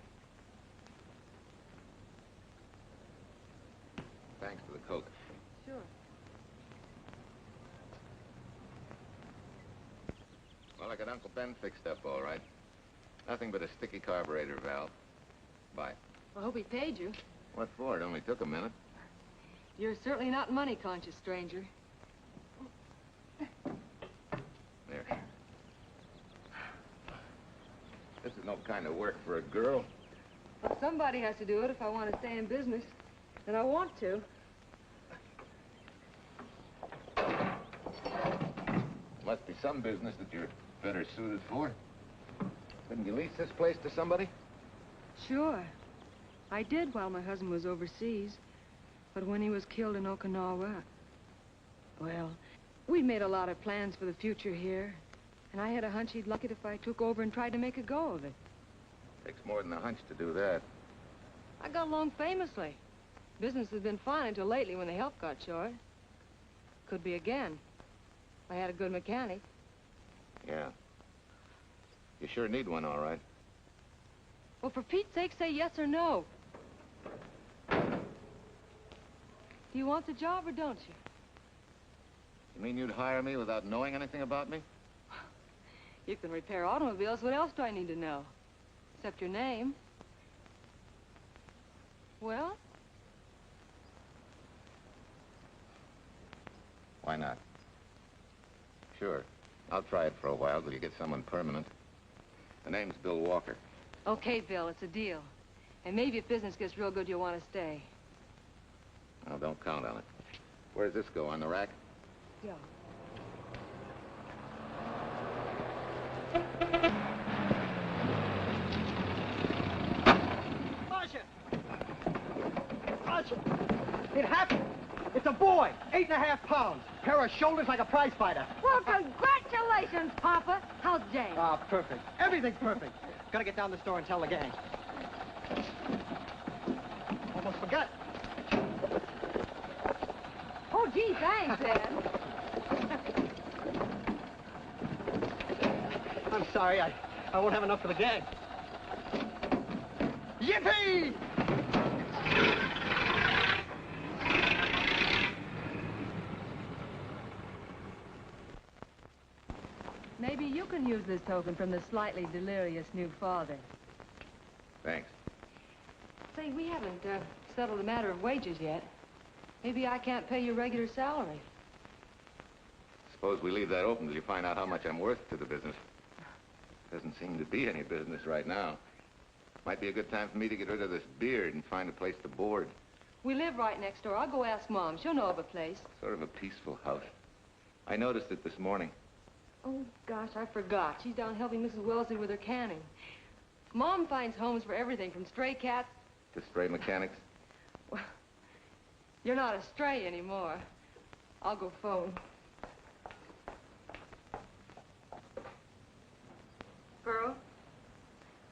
Thanks for the Coke. Sure. Well, I got Uncle Ben fixed up all right. Nothing but a sticky carburetor valve. Bye. I hope he paid you. What for? It only took a minute. You're certainly not money-conscious, stranger. There. This is no kind of work for a girl. Well, somebody has to do it if I want to stay in business. And I want to. Must be some business that you're better suited for. Couldn't you lease this place to somebody? Sure. I did while my husband was overseas. But when he was killed in Okinawa, well, we made a lot of plans for the future here. And I had a hunch he'd like it if I took over and tried to make a go of it. Takes more than a hunch to do that. I got along famously. Business has been fine until lately when the help got short. Could be again. I had a good mechanic. Yeah. You sure need one, all right. Well, for Pete's sake, say yes or no. Do you want the job or don't you? You mean you'd hire me without knowing anything about me? You can repair automobiles. What else do I need to know? Except your name. Well? Why not? Sure. I'll try it for a while till you get someone permanent. The name's Bill Walker. Okay, Bill, it's a deal. And maybe if business gets real good, you'll want to stay. Well, don't count on it. Where does this go, on the rack? Yeah. Marcia! Marcia! It happened! It's a boy, 8.5 pounds. Pair of shoulders like a prize fighter. Well, congratulations, Papa. How's Jane? Ah, perfect. Everything's perfect. Gotta get down to the store and tell the gang. Almost forgot. Oh, gee, thanks, Ed. I'm sorry, I won't have enough for the gang. Yippee! Maybe you can use this token from the slightly delirious new father. Thanks. Say, we haven't settled the matter of wages yet. Maybe I can't pay your regular salary. Suppose we leave that open till you find out how much I'm worth to the business. Doesn't seem to be any business right now. Might be a good time for me to get rid of this beard and find a place to board. We live right next door. I'll go ask Mom. She'll know of a place. Sort of a peaceful house. I noticed it this morning. Oh, gosh, I forgot. She's down helping Mrs. Wellesley with her canning. Mom finds homes for everything from stray cats... To stray mechanics? Well, you're not a stray anymore. I'll go phone. Girl,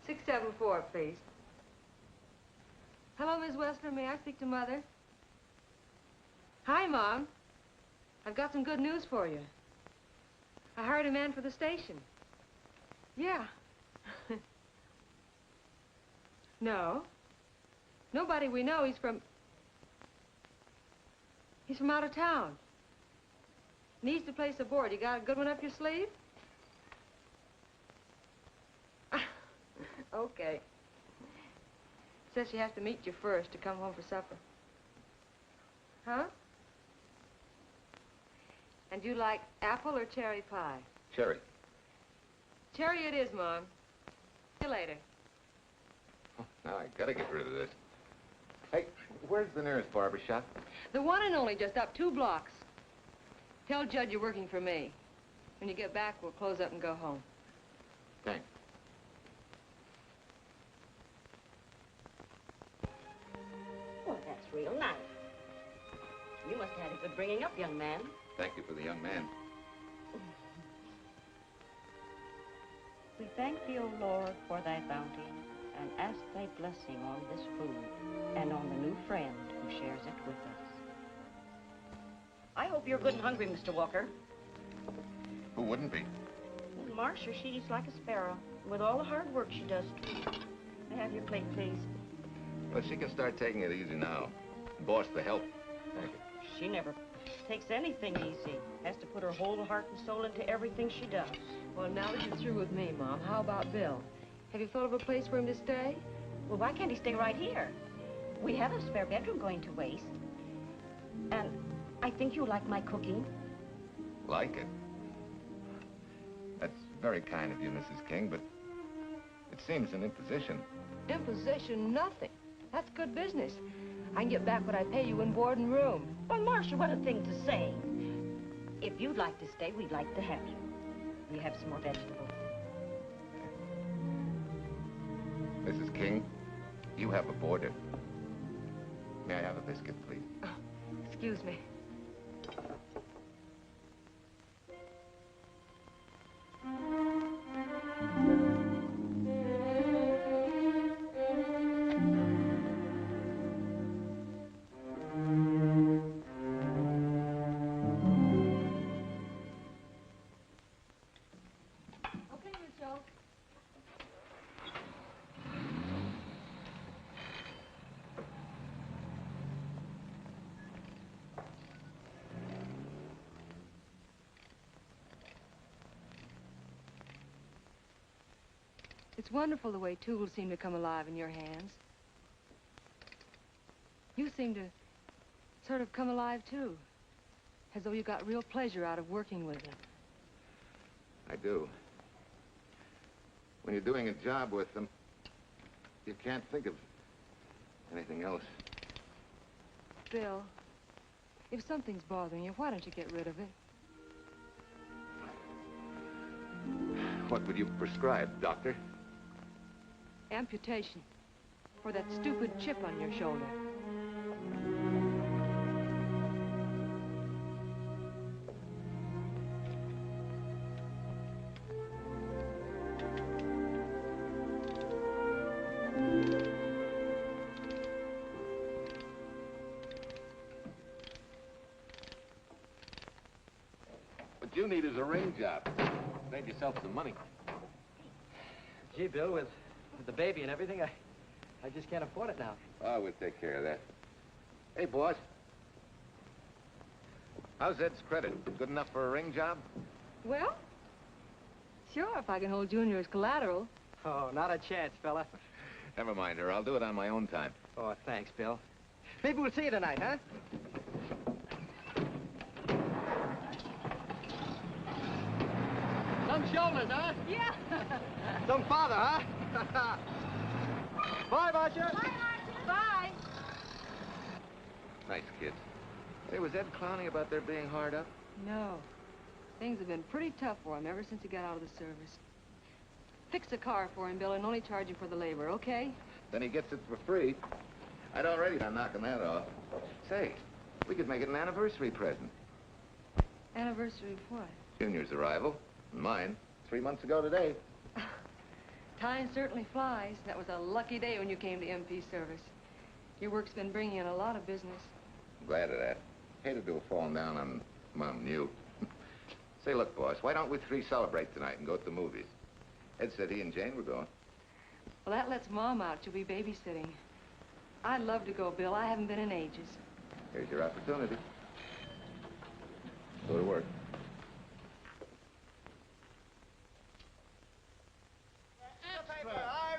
674, please. Hello, Miss Westler. May I speak to Mother? Hi, Mom. I've got some good news for you. I hired a man for the station. Yeah. No. Nobody we know. He's from out of town. Needs to place a board. You got a good one up your sleeve? Okay. Says she has to meet you first to come home for supper. Huh? And you like apple or cherry pie? Cherry. Cherry it is, Mom. See you later. Oh, now I gotta get rid of this. Hey, where's the nearest barber shop? The one and only, just up 2 blocks. Tell Judd you're working for me. When you get back, we'll close up and go home. Thanks. Well, that's real nice. You must have had a good bringing up, young man. Thank you for the young man. We thank thee, O Lord, for thy bounty, and ask thy blessing on this food, and on the new friend who shares it with us. I hope you're good and hungry, Mr. Walker. Who wouldn't be? And Marcia, she's like a sparrow, with all the hard work she does. May I have your plate, please? Well, she can start taking it easy now. Boss, the help. Thank you. She never takes anything easy. Has to put her whole heart and soul into everything she does. Well, now that you're through with me, Mom, how about Bill? Have you thought of a place for him to stay? Well, why can't he stay right here? We have a spare bedroom going to waste. And I think you like my cooking. Like it? That's very kind of you, Mrs. King, but it seems an imposition. Imposition, nothing. That's good business. I can get back what I pay you in board and room. Well, Marcia, what a thing to say. If you'd like to stay, we'd like to have you. You have some more vegetables. Mrs. King, you have a boarder. May I have a biscuit, please? Oh, excuse me. It's wonderful the way tools seem to come alive in your hands. You seem to sort of come alive, too. As though you got real pleasure out of working with them. I do. When you're doing a job with them, you can't think of anything else. Bill, if something's bothering you, why don't you get rid of it? What would you prescribe, doctor? Amputation. For that stupid chip on your shoulder. What you need is a ring job. Save yourself some money. Gee, Bill, with the baby and everything, I just can't afford it now. Oh, we'll take care of that. Hey, boss. How's Ed's credit? Good enough for a ring job? Well, sure, if I can hold Junior as collateral. Oh, not a chance, fella. Never mind her. I'll do it on my own time. Oh, thanks, Bill. Maybe we'll see you tonight, huh? Some shoulders, huh? Yeah. Some father, huh? Bye, Marcia. Bye, Marcia. Bye. Nice kids. Hey, was Ed clowning about their being hard up? No. Things have been pretty tough for him ever since he got out of the service. Fix a car for him, Bill, and only charge him for the labor, okay? Then he gets it for free. I'd already done knocking that off. Say, we could make it an anniversary present. Anniversary of what? Junior's arrival, and mine, 3 months ago today. Time certainly flies. That was a lucky day when you came to MP service. Your work's been bringing in a lot of business. I'm glad of that. Hated to have fallen down on Mom and you. Say, look, boss, why don't we three celebrate tonight and go to the movies? Ed said he and Jane were going. Well, that lets Mom out. She'll be babysitting. I'd love to go, Bill. I haven't been in ages. Here's your opportunity. Go to work.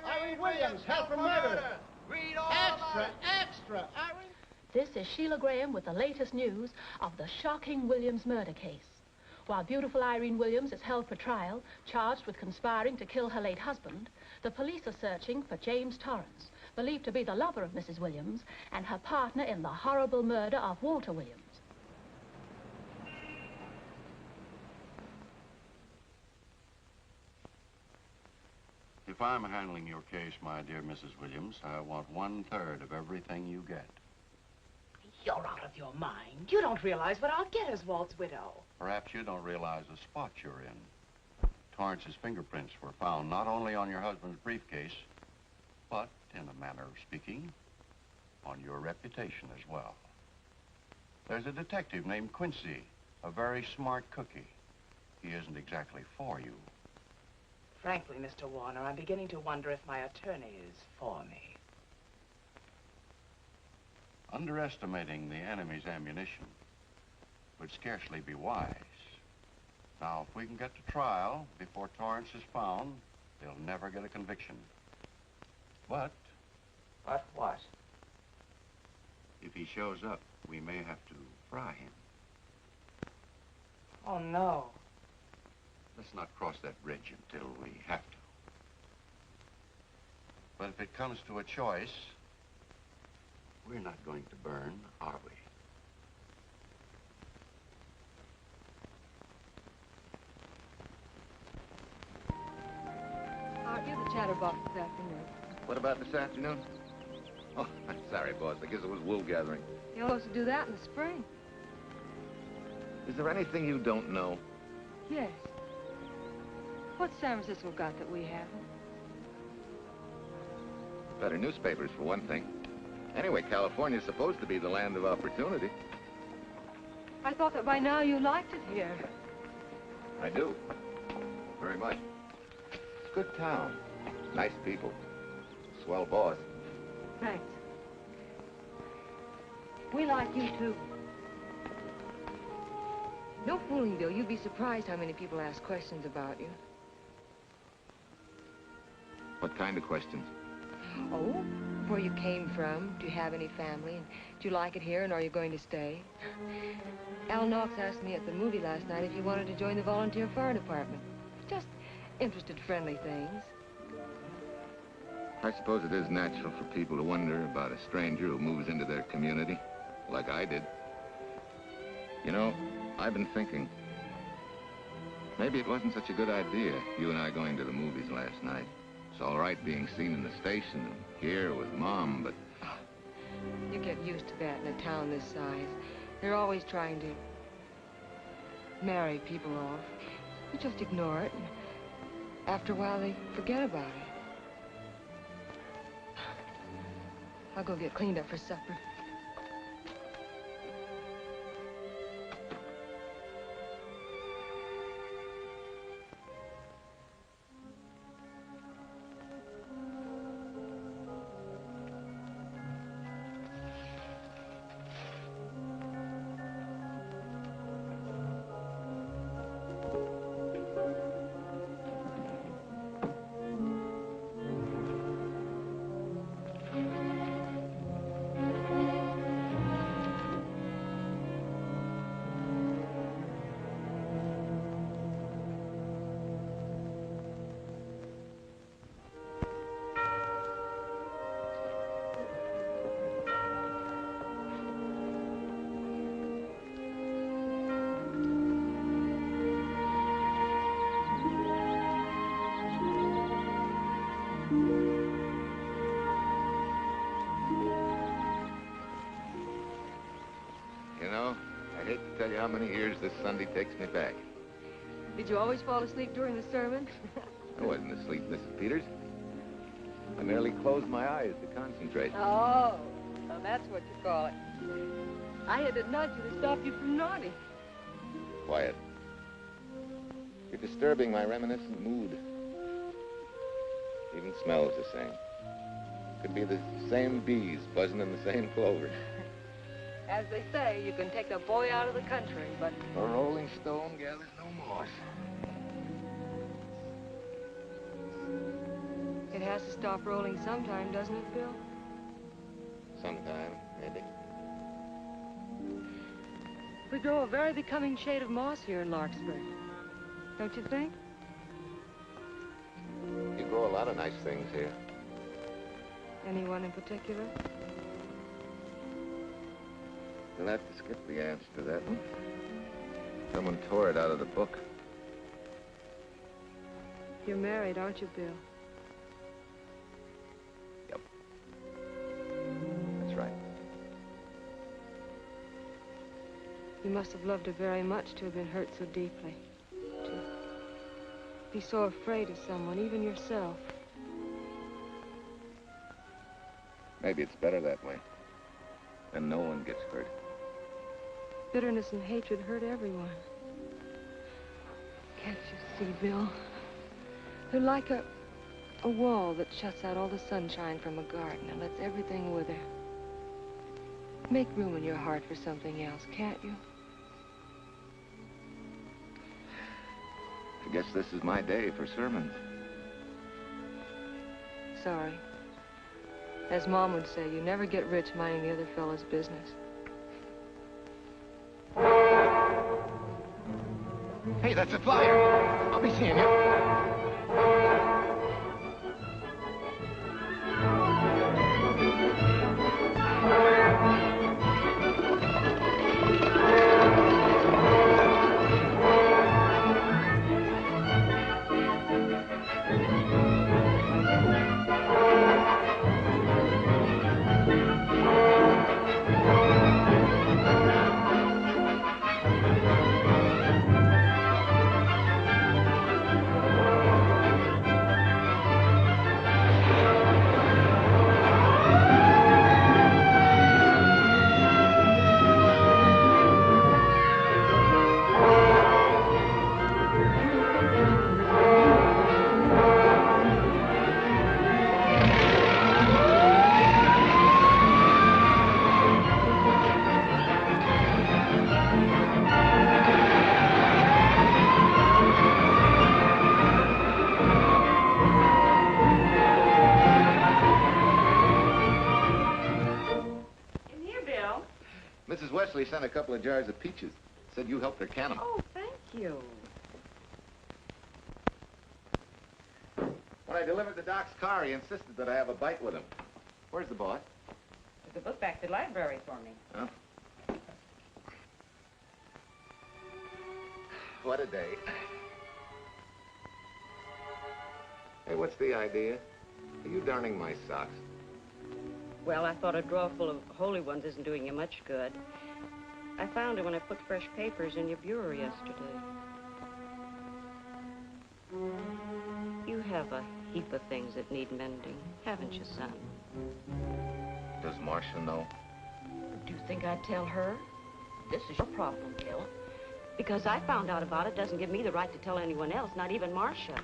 Irene Williams, held for murder. Read all extra, Irene. This is Sheila Graham with the latest news of the shocking Williams murder case. While beautiful Irene Williams is held for trial, charged with conspiring to kill her late husband, the police are searching for James Torrance, believed to be the lover of Mrs. Williams and her partner in the horrible murder of Walter Williams. If I'm handling your case, my dear Mrs. Williams, I want 1/3 of everything you get. You're out of your mind. You don't realize what I'll get as Walt's widow. Perhaps you don't realize the spot you're in. Torrance's fingerprints were found not only on your husband's briefcase, but, in a manner of speaking, on your reputation as well. There's a detective named Quincy, a very smart cookie. He isn't exactly for you. Frankly, Mr. Warner, I'm beginning to wonder if my attorney is for me. Underestimating the enemy's ammunition would scarcely be wise. Now, if we can get to trial before Torrance is found, they'll never get a conviction. But... But what? If he shows up, we may have to fry him. Oh, no. Let's not cross that bridge until we have to. But if it comes to a choice, we're not going to burn, are we? Aren't you the chatterbox this afternoon? What about this afternoon? Oh, I'm sorry, boss. I guess it was wool gathering. You're supposed to do that in the spring. Is there anything you don't know? Yes. What's San Francisco got that we haven't? Better newspapers, for one thing. Anyway, California's supposed to be the land of opportunity. I thought that by now you liked it here. I do. Very much. It's a good town. Nice people. Swell boss. Thanks. We like you, too. No fooling, Bill. You'd be surprised how many people ask questions about you. kind of questions? Oh, where you came from? Do you have any family? And do you like it here, and are you going to stay? Al Knox asked me at the movie last night if you wanted to join the volunteer fire department. Just interested, friendly things. I suppose it is natural for people to wonder about a stranger who moves into their community, like I did. You know, I've been thinking, maybe it wasn't such a good idea, you and I going to the movies last night. It's all right being seen in the station and here with Mom, but... You get used to that in a town this size. They're always trying to marry people off. You just ignore it, and after a while they forget about it. I'll go get cleaned up for supper. I hate to tell you how many years this Sunday takes me back. Did you always fall asleep during the sermon? I wasn't asleep, Mrs. Peters. I merely closed my eyes to concentrate. Oh, so that's what you call it. I had to nudge you to stop you from nodding. Quiet. You're disturbing my reminiscent mood. Even smells the same. Could be the same bees buzzing in the same clover. As they say, you can take a boy out of the country, but... A rolling stone gathers no moss. It has to stop rolling sometime, doesn't it, Bill? Sometime, maybe. We grow a very becoming shade of moss here in Larkspur. Don't you think? You grow a lot of nice things here. Anyone in particular? You'll have to skip the answer to that one. Someone tore it out of the book. You're married, aren't you, Bill? Yep. That's right. You must have loved her very much to have been hurt so deeply. To be so afraid of someone, even yourself. Maybe it's better that way. Then no one gets hurt. Bitterness and hatred hurt everyone. Can't you see, Bill? They're like a wall that shuts out all the sunshine from a garden and lets everything wither. Make room in your heart for something else, can't you? I guess this is my day for sermons. Sorry. As Mom would say, you never get rich minding the other fellow's business. Hey, that's a flyer. I'll be seeing you. Mrs. Wesley sent a couple of jars of peaches. Said you helped her can them. Oh, thank you. When I delivered the doc's car, he insisted that I have a bite with him. Where's the boss? Took the book back to the library for me. Huh? What a day. Hey, what's the idea? Are you darning my socks? Well, I thought a drawer full of holy ones isn't doing you much good. I found it when I put fresh papers in your bureau yesterday. You have a heap of things that need mending, haven't you, son? Does Marcia know? Do you think I'd tell her? This is your problem, Bill. Because I found out about it doesn't give me the right to tell anyone else, not even Marcia.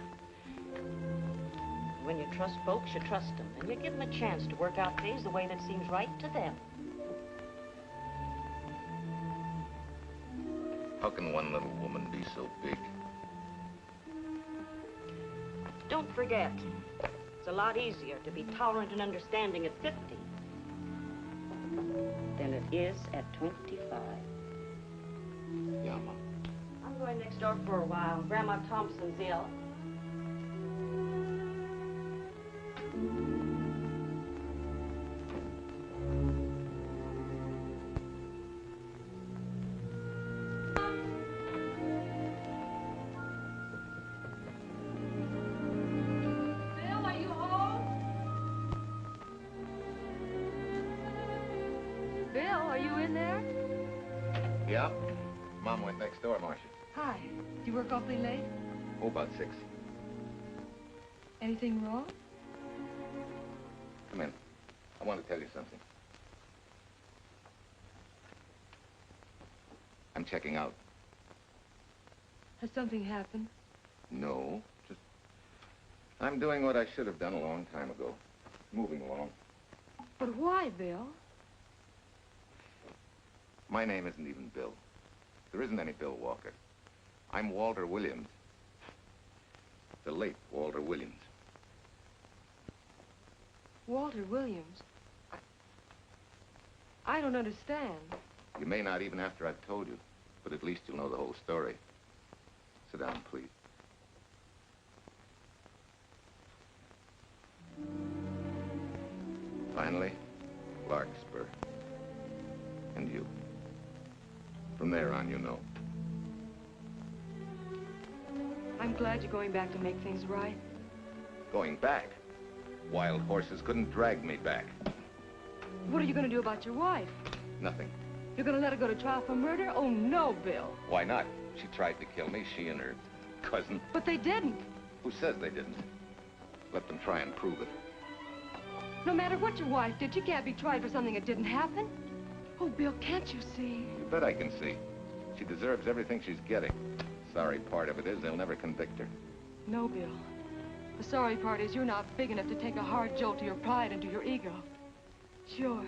When you trust folks, you trust them, and you give them a chance to work out things the way that seems right to them. How can one little woman be so big? Don't forget, it's a lot easier to be tolerant and understanding at 50 than it is at 25. Yeah, Mom. I'm going next door for a while. Grandma Thompson's ill. Yeah? Mom went next door, Marcia. Hi. Do you work awfully late? Oh, about 6. Anything wrong? Come in. I want to tell you something. I'm checking out. Has something happened? No, just... I'm doing what I should have done a long time ago. Moving along. But why, Bill? My name isn't even Bill. There isn't any Bill Walker. I'm Walter Williams. The late Walter Williams. Walter Williams? I don't understand. You may not even after I've told you, but at least you'll know the whole story. Sit down, please. Finally, Larkspur. And you. From there on, you know. I'm glad you're going back to make things right. Going back? Wild horses couldn't drag me back. What are you going to do about your wife? Nothing. You're going to let her go to trial for murder? Oh, no, Bill. Why not? She tried to kill me, she and her cousin. But they didn't. Who says they didn't? Let them try and prove it. No matter what your wife did, she can't be tried for something that didn't happen. Oh, Bill, can't you see? You bet I can see. She deserves everything she's getting. Sorry part of it is they'll never convict her. No, Bill. The sorry part is you're not big enough to take a hard jolt to your pride and to your ego. Sure.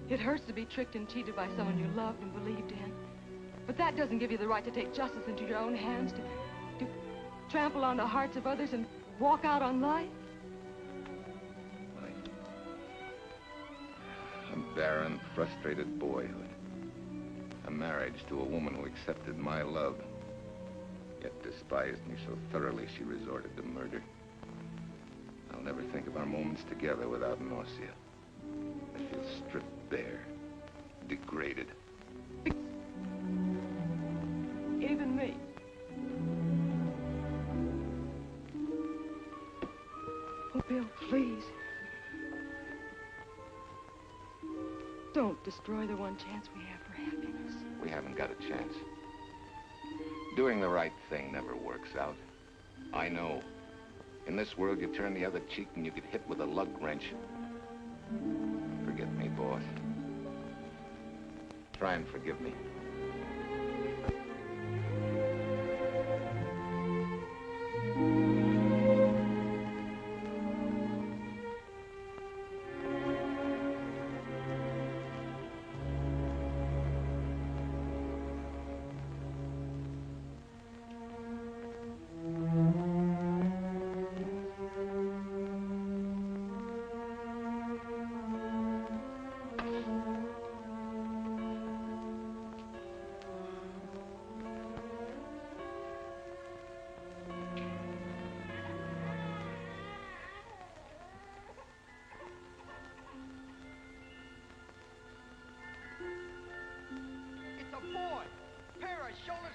It hurts to be tricked and cheated by someone you loved and believed in. But that doesn't give you the right to take justice into your own hands, to trample on the hearts of others and walk out on life. A barren, frustrated boyhood. A marriage to a woman who accepted my love, yet despised me so thoroughly she resorted to murder. I'll never think of our moments together without nausea. I feel stripped bare, degraded. Even me. Oh, Bill, please. Don't destroy the one chance we have for happiness. We haven't got a chance. Doing the right thing never works out. I know. In this world, you turn the other cheek and you get hit with a lug wrench. Forget me, boss. Try and forgive me.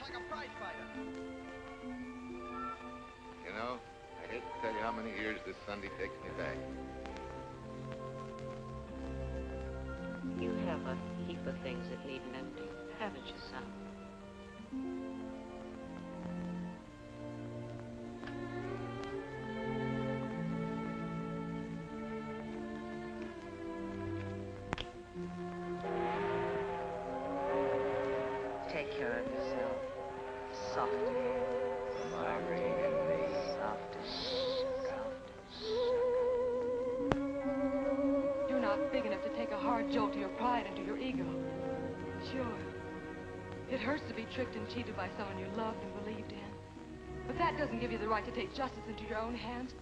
like a prize fighter. You know, I hate to tell you how many years this Sunday takes me back. You have a heap of things that need mending, haven't you, son? Take care of yourself. Soft hands. Soft as You're not big enough to take a hard jolt to your pride and to your ego. Sure. It hurts to be tricked and cheated by someone you loved and believed in. But that doesn't give you the right to take justice into your own hands.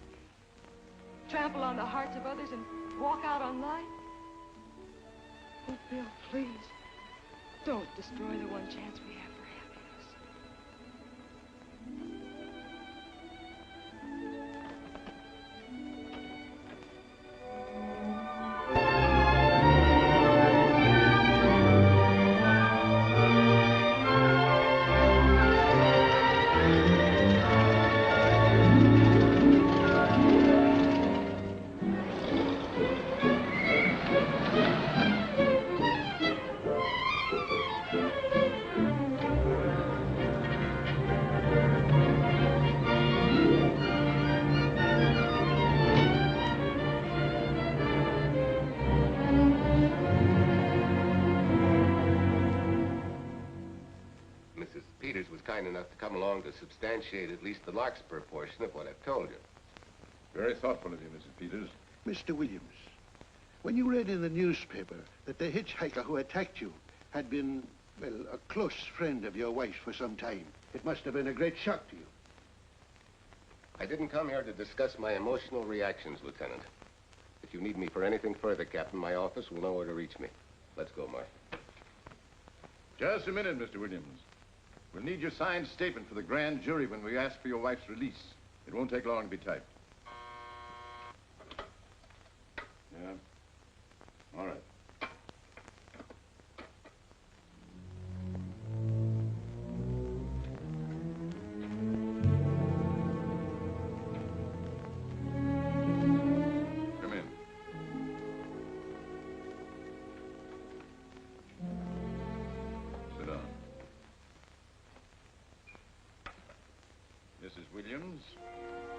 Trample on the hearts of others and walk out on life. Oh, Bill, please. Don't destroy the one chance we have for happiness. Enough to come along to substantiate at least the Larkspur portion of what I've told you. Very thoughtful of you, Mrs. Peters. Mr. Williams, when you read in the newspaper that the hitchhiker who attacked you had been, well, a close friend of your wife's for some time, it must have been a great shock to you. I didn't come here to discuss my emotional reactions, Lieutenant. If you need me for anything further, Captain, my office will know where to reach me. Let's go, Mark. Just a minute, Mr. Williams. We'll need your signed statement for the grand jury when we ask for your wife's release. It won't take long to be typed. Yeah? All right. Come in. Sit down. Mrs. Williams,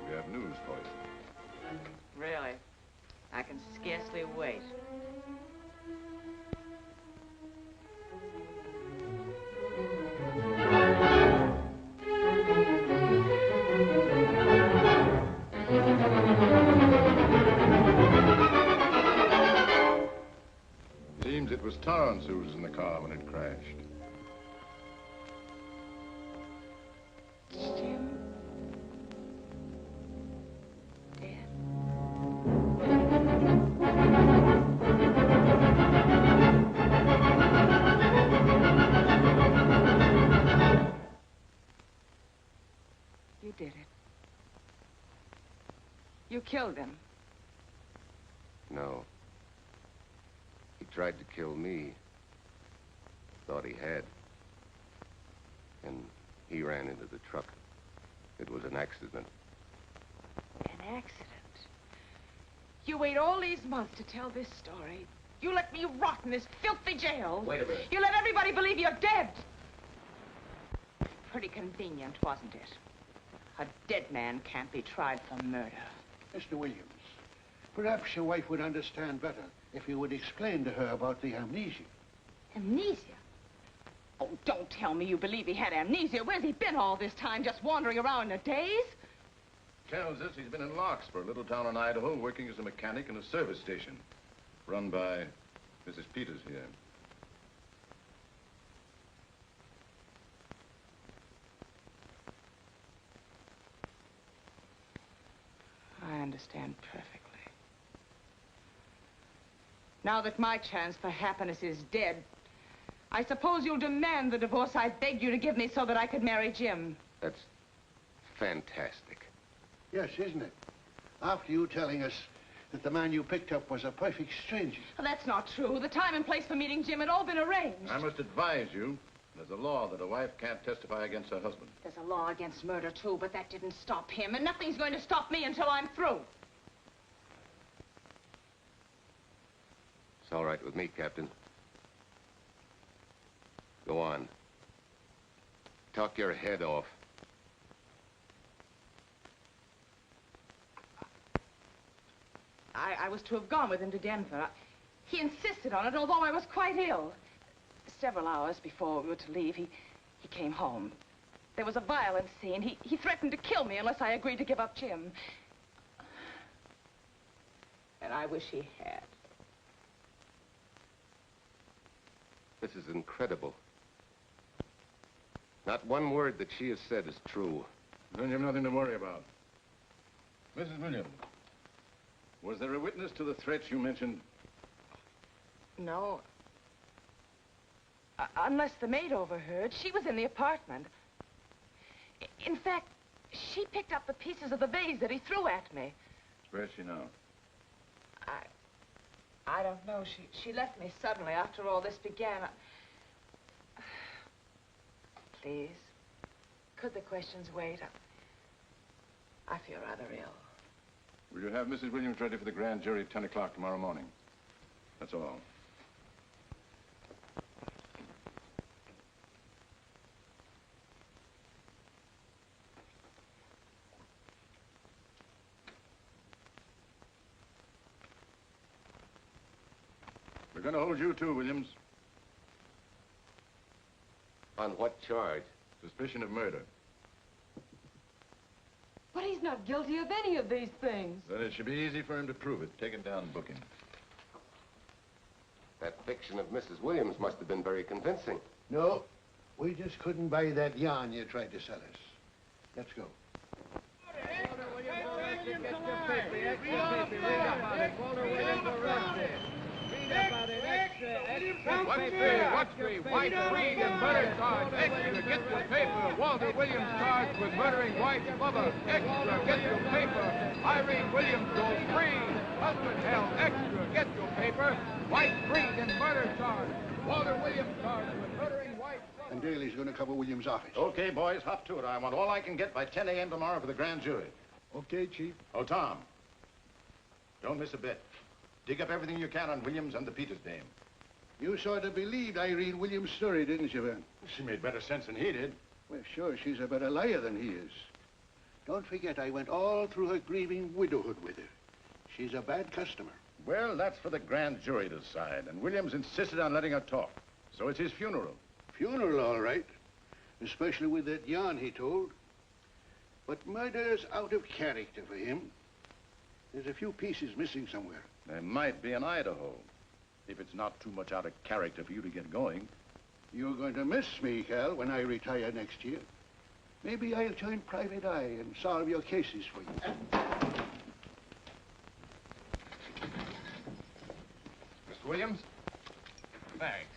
we have news for you. Really? I can scarcely wait. Seems it was Torrance who was in the car when it crashed. Jim? You did it. You killed him. No. He tried to kill me. Thought he had. And he ran into the truck. It was an accident. An accident? You wait all these months to tell this story. You let me rot in this filthy jail. Wait a minute. You let everybody believe you're dead. Pretty convenient, wasn't it? A dead man can't be tried for murder. Mr. Williams, perhaps your wife would understand better if you would explain to her about the amnesia. Amnesia? Oh, don't tell me you believe he had amnesia. Where's he been all this time, just wandering around in a daze? Tells us he's been in Larkspur, a little town in Idaho, working as a mechanic in a service station. Run by Mrs. Peters here. I understand perfectly. Now that my chance for happiness is dead, I suppose you'll demand the divorce I begged you to give me so that I could marry Jim. That's fantastic. Yes, isn't it? After you telling us that the man you picked up was a perfect stranger. Well, that's not true. The time and place for meeting Jim had all been arranged. I must advise you There's a law that a wife can't testify against her husband. There's a law against murder, too, but that didn't stop him, and nothing's going to stop me until I'm through. It's all right with me, Captain. Go on. Talk your head off. I was to have gone with him to Denver. He insisted on it, although I was quite ill. Several hours before we were to leave, he came home. There was a violent scene. He threatened to kill me unless I agreed to give up Jim. And I wish he had. This is incredible. Not one word that she has said is true. Then you've nothing to worry about. Mrs. Williams, was there a witness to the threats you mentioned? No. Unless the maid overheard. She was in the apartment. In fact, she picked up the pieces of the vase that he threw at me. Where's she now? I don't know. She left me suddenly after all this began. Please, could the questions wait? I feel rather ill. Will you have Mrs. Williams ready for the grand jury at 10 o'clock tomorrow morning? That's all. We're going to hold you too, Williams. On what charge? Suspicion of murder. But he's not guilty of any of these things. Then it should be easy for him to prove it. Take it down and book him. That fiction of Mrs. Williams must have been very convincing. No, we just couldn't buy that yarn you tried to sell us. Let's go. What's the White Freed and murder charge? Extra, get your paper. Walter Williams charged with murdering wife Bubba. Extra, get your paper. Irene Williams goes free. Husband held. Extra, get your paper. White Freed and murder charge. Walter Williams charged with murdering wife Bubba. And Daly's going to cover Williams' office. Okay, boys, hop to it. I want all I can get by 10 a.m. tomorrow for the grand jury. Okay, Chief. Oh, Tom, don't miss a bit. Dig up everything you can on Williams and the Peters dame. You sort of believed Irene Williams' story, didn't you, Van? She made better sense than he did. Well, sure, she's a better liar than he is. Don't forget, I went all through her grieving widowhood with her. She's a bad customer. Well, that's for the grand jury to decide, and Williams insisted on letting her talk. So it's his funeral. Funeral, all right. Especially with that yarn he told. But murder's out of character for him. There's a few pieces missing somewhere. There might be in Idaho, if it's not too much out of character for you to get going. You're going to miss me, Cal, when I retire next year. Maybe I'll join Private Eye and solve your cases for you. Mr. Williams? Thanks.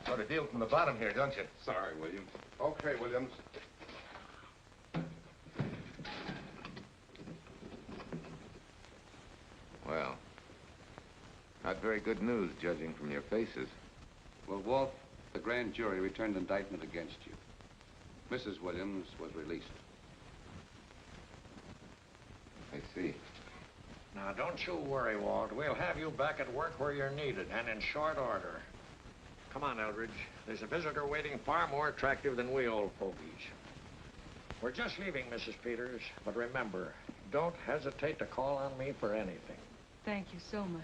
Sort of deal from the bottom here, don't you? Sorry, Williams. Okay, Williams. Well, not very good news, judging from your faces. Well, Walt, the grand jury returned indictment against you. Mrs. Williams was released. I see. Now, don't you worry, Walt. We'll have you back at work where you're needed, and in short order. Come on, Eldridge. There's a visitor waiting far more attractive than we old fogies. We're just leaving, Mrs. Peters, but remember, don't hesitate to call on me for anything. Thank you so much.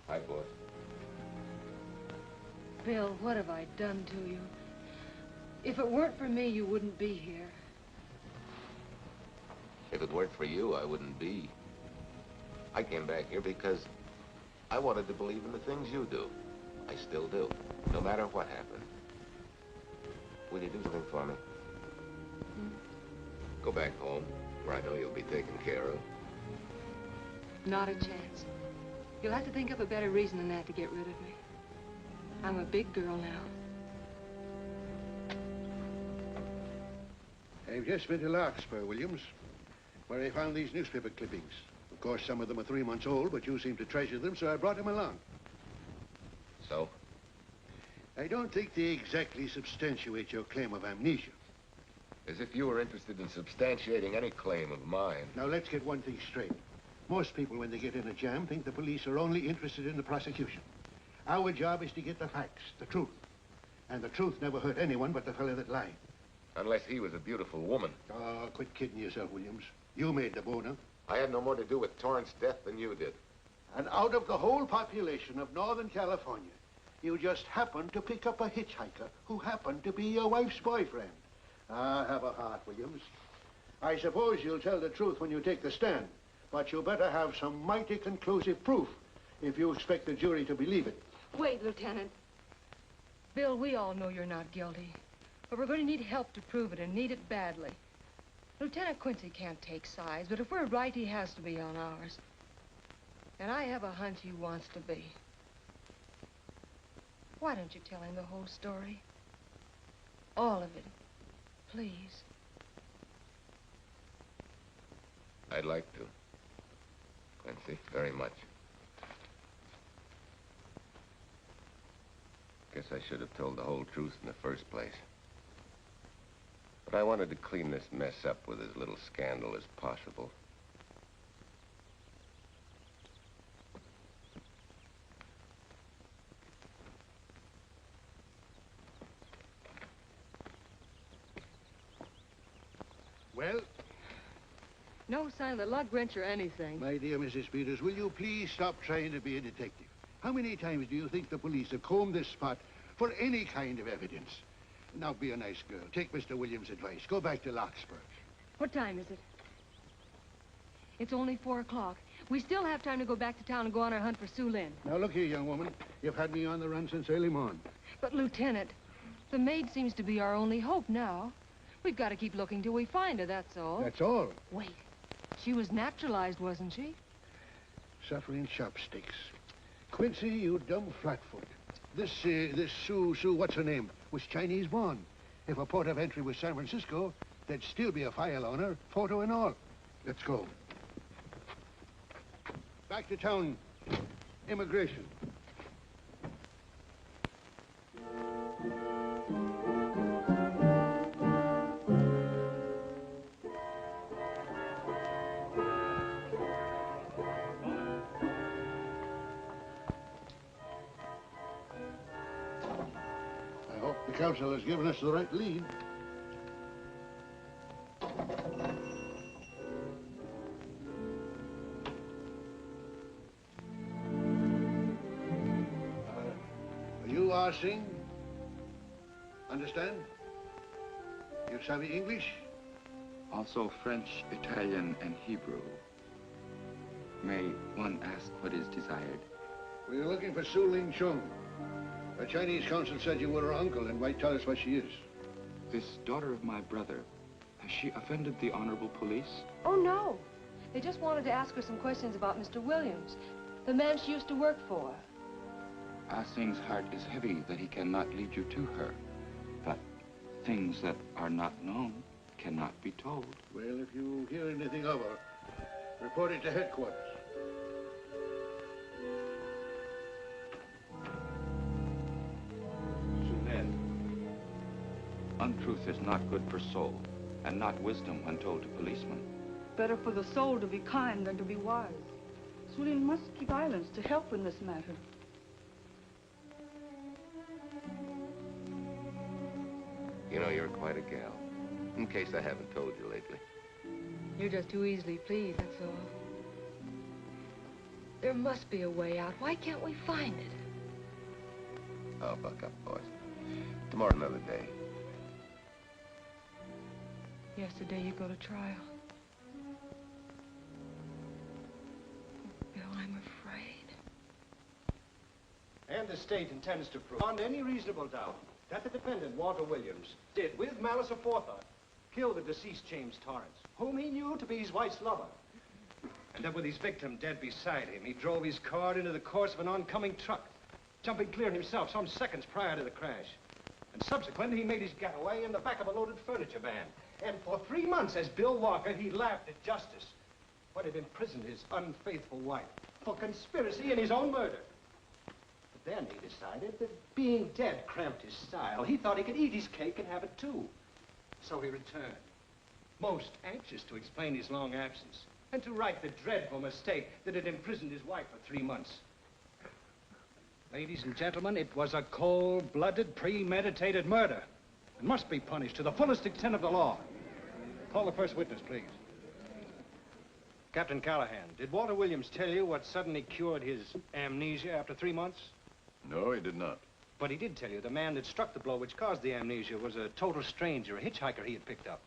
Hi, boss. Bill, what have I done to you? If it weren't for me, you wouldn't be here. If it weren't for you, I wouldn't be. I came back here because I wanted to believe in the things you do. I still do, no matter what happened. Will you do something for me? Go back home, where I know you'll be taken care of. Not a chance. You'll have to think up a better reason than that to get rid of me. I'm a big girl now. I've just been to Larkspur, Williams, where I found these newspaper clippings. Of course, some of them are 3 months old, but you seem to treasure them, so I brought them along. So? I don't think they exactly substantiate your claim of amnesia. As if you were interested in substantiating any claim of mine. Now, let's get one thing straight. Most people, when they get in a jam, think the police are only interested in the prosecution. Our job is to get the facts, the truth. And the truth never hurt anyone but the fellow that lied. Unless he was a beautiful woman. Oh, quit kidding yourself, Williams. You made the boner. I had no more to do with Torrance's death than you did. And out of the whole population of Northern California, you just happened to pick up a hitchhiker who happened to be your wife's boyfriend. Ah, have a heart, Williams. I suppose you'll tell the truth when you take the stand, but you better have some mighty conclusive proof if you expect the jury to believe it. Wait, Lieutenant. Bill, we all know you're not guilty, but we're going to need help to prove it and need it badly. Lieutenant Quincy can't take sides, but if we're right, he has to be on ours. And I have a hunch he wants to be. Why don't you tell him the whole story? All of it. Please. I'd like to. Quincy, very much. Guess I should have told the whole truth in the first place. But I wanted to clean this mess up with as little scandal as possible. Well? No sign of the lug wrench or anything. My dear Mrs. Peters, will you please stop trying to be a detective? How many times do you think the police have combed this spot for any kind of evidence? Now, be a nice girl. Take Mr. Williams' advice. Go back to Larkspur. What time is it? It's only 4 o'clock. We still have time to go back to town and go on our hunt for Sue Lynn. Now, look here, young woman. You've had me on the run since early morn. But, Lieutenant, the maid seems to be our only hope now. We've got to keep looking till we find her, that's all. That's all? Wait. She was naturalized, wasn't she? Suffering chopsticks. Quincy, you dumb flatfoot. This Sue, what's her name, was Chinese born. If a port of entry was San Francisco, there'd still be a file on her, photo and all. Let's go. Back to town. Immigration. The council has given us the right lead. Are you Arsing? Understand? You savvy English? Also French, Italian, and Hebrew. May one ask what is desired? We're looking for Su Ling Chung. The Chinese consul said you were her uncle and might tell us what she is. This daughter of my brother, has she offended the honorable police? Oh, no. They just wanted to ask her some questions about Mr. Williams, the man she used to work for. Ah Sing's heart is heavy that he cannot lead you to her. But things that are not known cannot be told. Well, if you hear anything of her, report it to headquarters. Untruth is not good for soul, and not wisdom when told to policemen. Better for the soul to be kind than to be wise. Su Lin must keep silence to help in this matter. You know, you're quite a gal. In case I haven't told you lately. You're just too easily pleased, that's all. There must be a way out. Why can't we find it? Oh, buck up, boys. Tomorrow, another day. Yesterday you go to trial. Bill, I'm afraid. And the state intends to prove, beyond any reasonable doubt, that the defendant, Walter Williams, did, with malice aforethought, kill the deceased James Torrance, whom he knew to be his wife's lover. And that with his victim dead beside him, he drove his car into the course of an oncoming truck, jumping clear himself some seconds prior to the crash. And subsequently, he made his getaway in the back of a loaded furniture van. And for 3 months, as Bill Walker, he laughed at justice. What had imprisoned his unfaithful wife for conspiracy in his own murder. But then he decided that being dead cramped his style. He thought he could eat his cake and have it too. So he returned, most anxious to explain his long absence and to right the dreadful mistake that had imprisoned his wife for 3 months. Ladies and gentlemen, it was a cold-blooded, premeditated murder and must be punished to the fullest extent of the law. Call the first witness, please. Captain Callahan, did Walter Williams tell you what suddenly cured his amnesia after 3 months? No, he did not. But he did tell you the man that struck the blow which caused the amnesia was a total stranger, a hitchhiker he had picked up.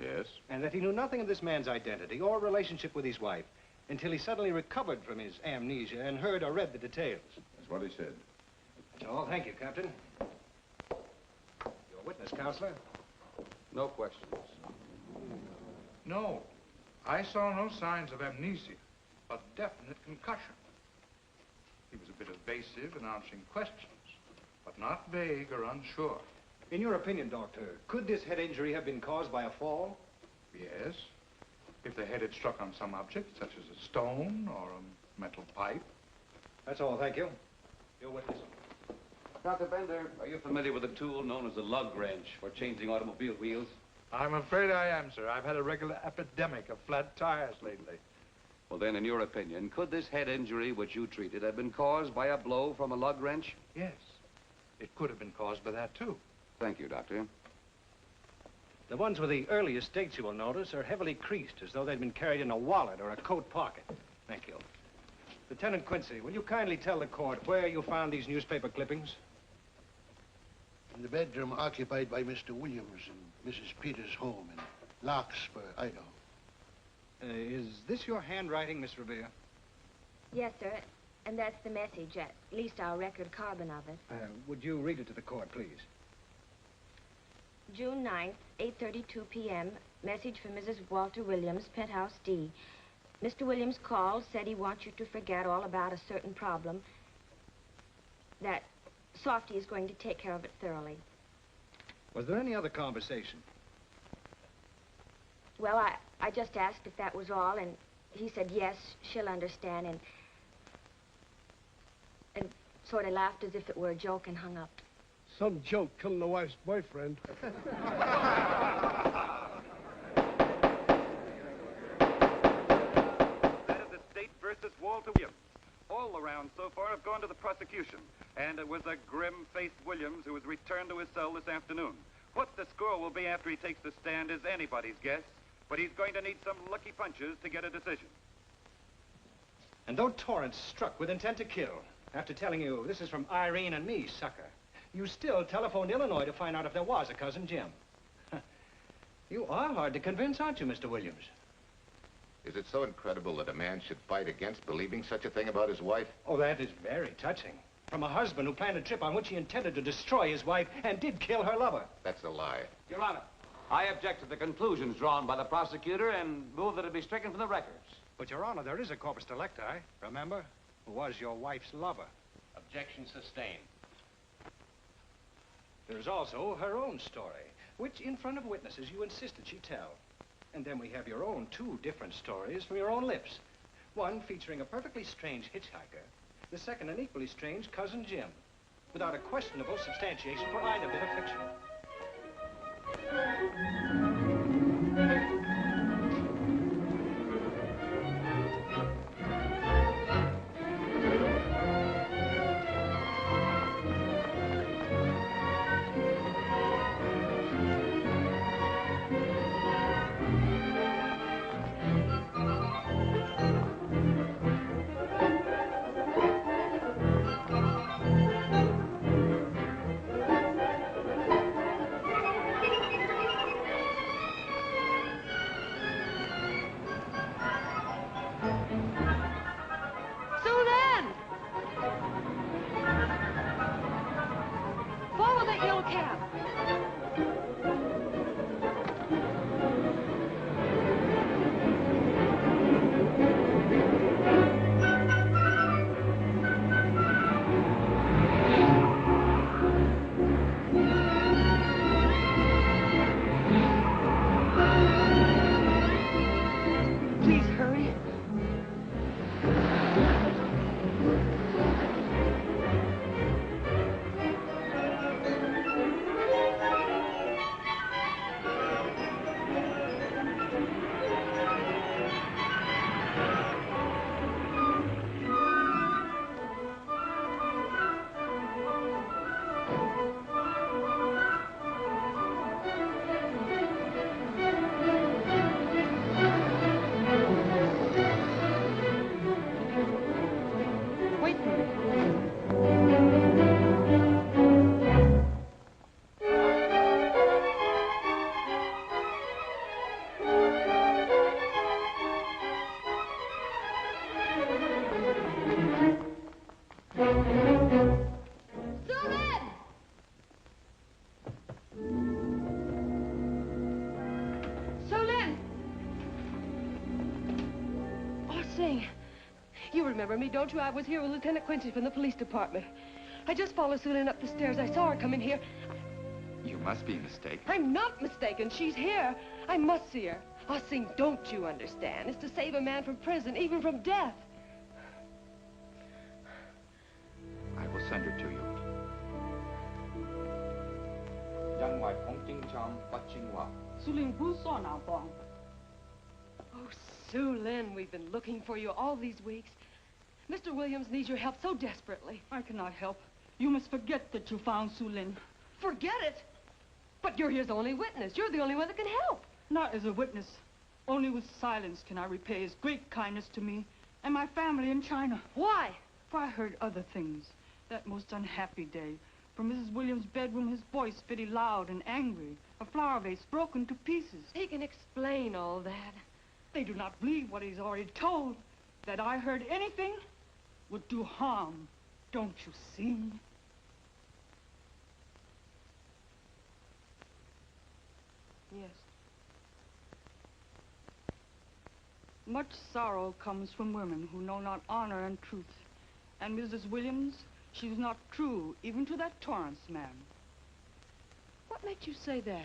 Yes? And that he knew nothing of this man's identity or relationship with his wife until he suddenly recovered from his amnesia and heard or read the details. That's what he said. That's all. Thank you, Captain. Your witness, Counselor. No questions. No. I saw no signs of amnesia, but definite concussion. He was a bit evasive in answering questions, but not vague or unsure. In your opinion, Doctor, could this head injury have been caused by a fall? Yes. If the head had struck on some object, such as a stone or a metal pipe. That's all. Thank you. Your witness. Dr. Bender, are you familiar with a tool known as a lug wrench for changing automobile wheels? I'm afraid I am, sir. I've had a regular epidemic of flat tires lately. Well, then, in your opinion, could this head injury which you treated have been caused by a blow from a lug wrench? Yes. It could have been caused by that, too. Thank you, Doctor. The ones with the earliest dates, you will notice, are heavily creased, as though they'd been carried in a wallet or a coat pocket. Thank you. Lieutenant Quincy, will you kindly tell the court where you found these newspaper clippings? In the bedroom occupied by Mr. Williams in Mrs. Peters' home in Larkspur, Idaho. Is this your handwriting, Miss Revere? Yes, sir. And that's the message, at least our record carbon of it. Would you read it to the court, please? June 9th, 8:32 p.m. Message from Mrs. Walter Williams, Penthouse D. Mr. Williams called, said he wants you to forget all about a certain problem. That Softy is going to take care of it thoroughly. Was there any other conversation? Well, I just asked if that was all, and he said yes, she'll understand, and sort of laughed as if it were a joke and hung up. Some joke killing the wife's boyfriend. That is the state versus Walter Williams. All the rounds so far have gone to the prosecution, and it was a grim-faced Williams who was returned to his cell this afternoon. What the score will be after he takes the stand is anybody's guess, but he's going to need some lucky punches to get a decision. And though Torrance struck with intent to kill, after telling you this is from Irene and me, sucker, you still telephoned Illinois to find out if there was a cousin Jim. You are hard to convince, aren't you, Mr. Williams? Is it so incredible that a man should fight against believing such a thing about his wife? Oh, that is very touching. From a husband who planned a trip on which he intended to destroy his wife and did kill her lover. That's a lie. Your Honor, I object to the conclusions drawn by the prosecutor and move that it be stricken from the records. But, Your Honor, there is a corpus delicti, remember? Who was your wife's lover. Objection sustained. There's also her own story, which in front of witnesses you insisted she tell. And then we have your own two different stories from your own lips. One featuring a perfectly strange hitchhiker, the second an equally strange cousin Jim, without a questionable substantiation for either bit of fiction. remember me, don't you? I was here with Lieutenant Quincy from the police department. I just followed Sue Lynn up the stairs. I saw her come in here. You must be mistaken. I'm not mistaken. She's here. I must see her. Our thing, don't you understand, is to save a man from prison, even from death. I will send her to you. Oh, Sue Lynn, we've been looking for you all these weeks. Mr. Williams needs your help so desperately. I cannot help. You must forget that you found Sue Lynn. Forget it? But you're his only witness. You're the only one that can help. Not as a witness. Only with silence can I repay his great kindness to me and my family in China. Why? For I heard other things. That most unhappy day. From Mrs. Williams' bedroom, his voice very loud and angry. A flower vase broken to pieces. He can explain all that. They do not believe what he's already told. That I heard anything would do harm. Don't you see? Yes. Much sorrow comes from women who know not honor and truth. And Mrs. Williams, she was not true even to that Torrance man. What made you say that?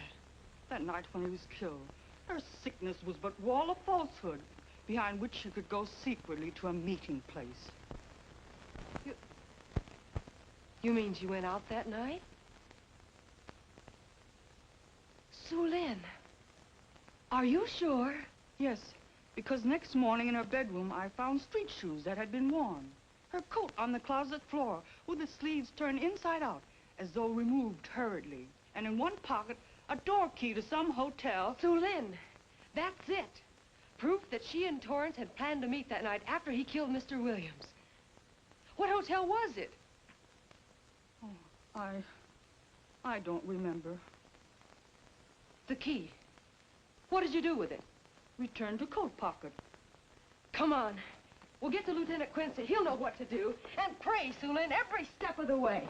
That night when he was killed, her sickness was but wall of falsehood, behind which she could go secretly to a meeting place. You mean she went out that night? Sue Lynn, are you sure? Yes, because next morning in her bedroom, I found street shoes that had been worn. Her coat on the closet floor, with the sleeves turned inside out, as though removed hurriedly. And in one pocket, a door key to some hotel. Sue Lynn, that's it. Proof that she and Torrance had planned to meet that night after he killed Mr. Williams. What hotel was it? Oh, I don't remember. The key. What did you do with it? Returned to coat pocket. Come on. We'll get to Lieutenant Quincy. He'll know what to do. And pray, Sue Lynn, every step of the way.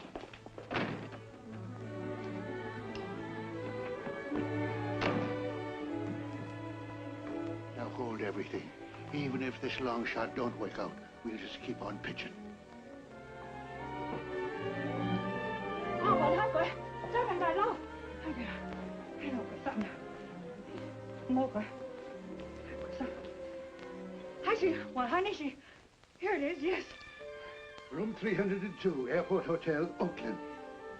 Now hold everything. Even if this long shot don't work out, we'll just keep on pitching. Here it is, yes. Room 302, Airport Hotel, Oakland.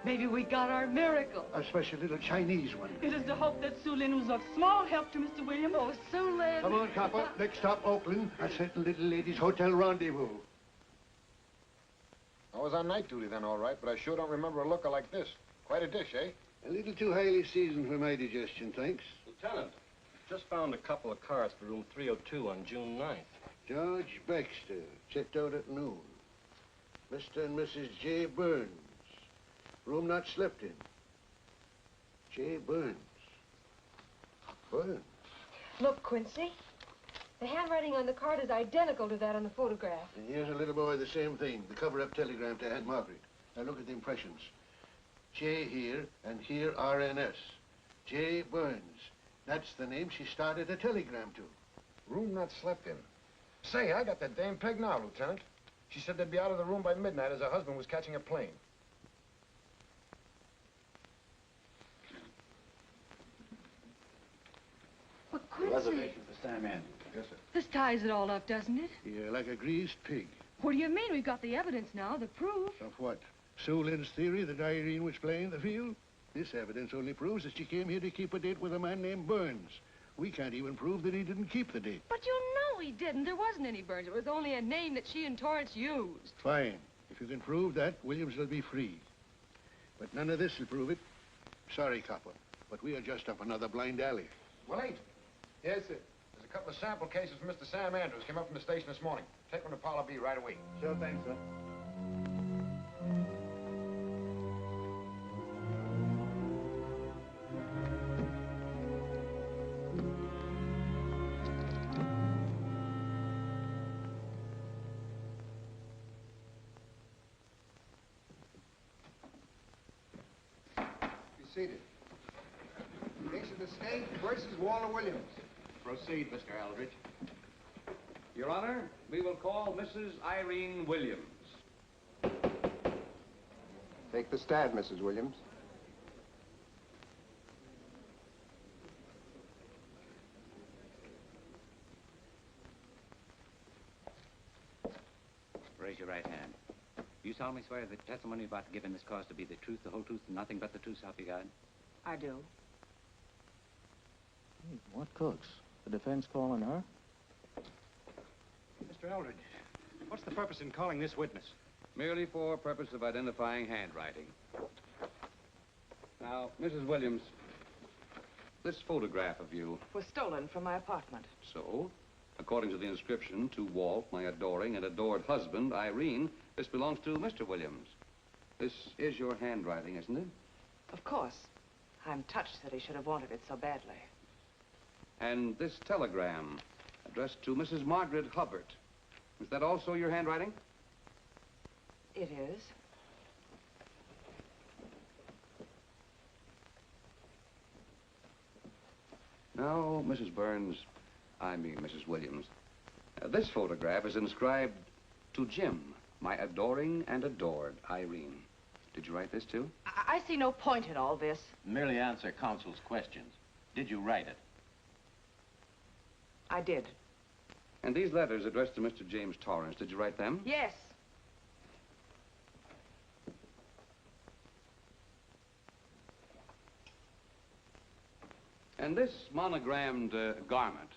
Maybe we got our miracle. A special little Chinese one. It is to hope that Sue Lynn was of small help to Mr. Williams. Oh, Sue Lynn. Come on, Copper. Next stop, Oakland. A certain little lady's hotel rendezvous. I was on night duty then, all right, but I sure don't remember a looker like this. Quite a dish, eh? A little too highly seasoned for my digestion, thanks. Lieutenant, just found a couple of cars for room 302 on June 9th. George Baxter, checked out at noon. Mr. and Mrs. J. Burns. Room not slept in. J. Burns. Burns. Look, Quincy. The handwriting on the card is identical to that on the photograph. And here's a little boy, the same thing. The cover-up telegram to Aunt Margaret. Now look at the impressions. J here, and here RNS. J. Burns. That's the name she started a telegram to. Room not slept in. Say, I got that dame pegged now, Lieutenant. She said they'd be out of the room by midnight as her husband was catching a plane. But Quincy... Reservation for Sam Andrews. Yes, sir. This ties it all up, doesn't it? Yeah, like a greased pig. What do you mean? We've got the evidence now, the proof. Of what? Sue Lynn's theory that Irene was playing the field? This evidence only proves that she came here to keep a date with a man named Burns. We can't even prove that he didn't keep the date. But you know he didn't. There wasn't any Burns. It was only a name that she and Torrance used. Fine. If you can prove that, Williams will be free. But none of this will prove it. Sorry, Copper, but we are just up another blind alley. Wait. Yes, sir. There's a couple of sample cases from Mr. Sam Andrews. Came up from the station this morning. Take them to Parlor B right away. Sure thing, sir. Seated. Case of the state versus Walter Williams. Proceed, Mr. Aldridge. Your Honor, we will call Mrs. Irene Williams. Take the stand, Mrs. Williams. Raise your right hand. You solemnly swear that the testimony about to give in this cause to be the truth, the whole truth, and nothing but the truth, so help you God? I do. What cooks? The defense calling her? Mr. Eldridge, what's the purpose in calling this witness? Merely for purpose of identifying handwriting. Now, Mrs. Williams, this photograph of you... Was stolen from my apartment. So, according to the inscription, to Walt, my adoring and adored husband, Irene, this belongs to Mr. Williams. This is your handwriting, isn't it? Of course. I'm touched that he should have wanted it so badly. And this telegram, addressed to Mrs. Margaret Hubbard, is that also your handwriting? It is. Now, Mrs. Mrs. Williams, this photograph is inscribed to Jim, my adoring and adored Irene. Did you write this, too? I see no point in all this. Merely answer counsel's questions. Did you write it? I did. And these letters addressed to Mr. James Torrance, did you write them? Yes. And this monogrammed garment,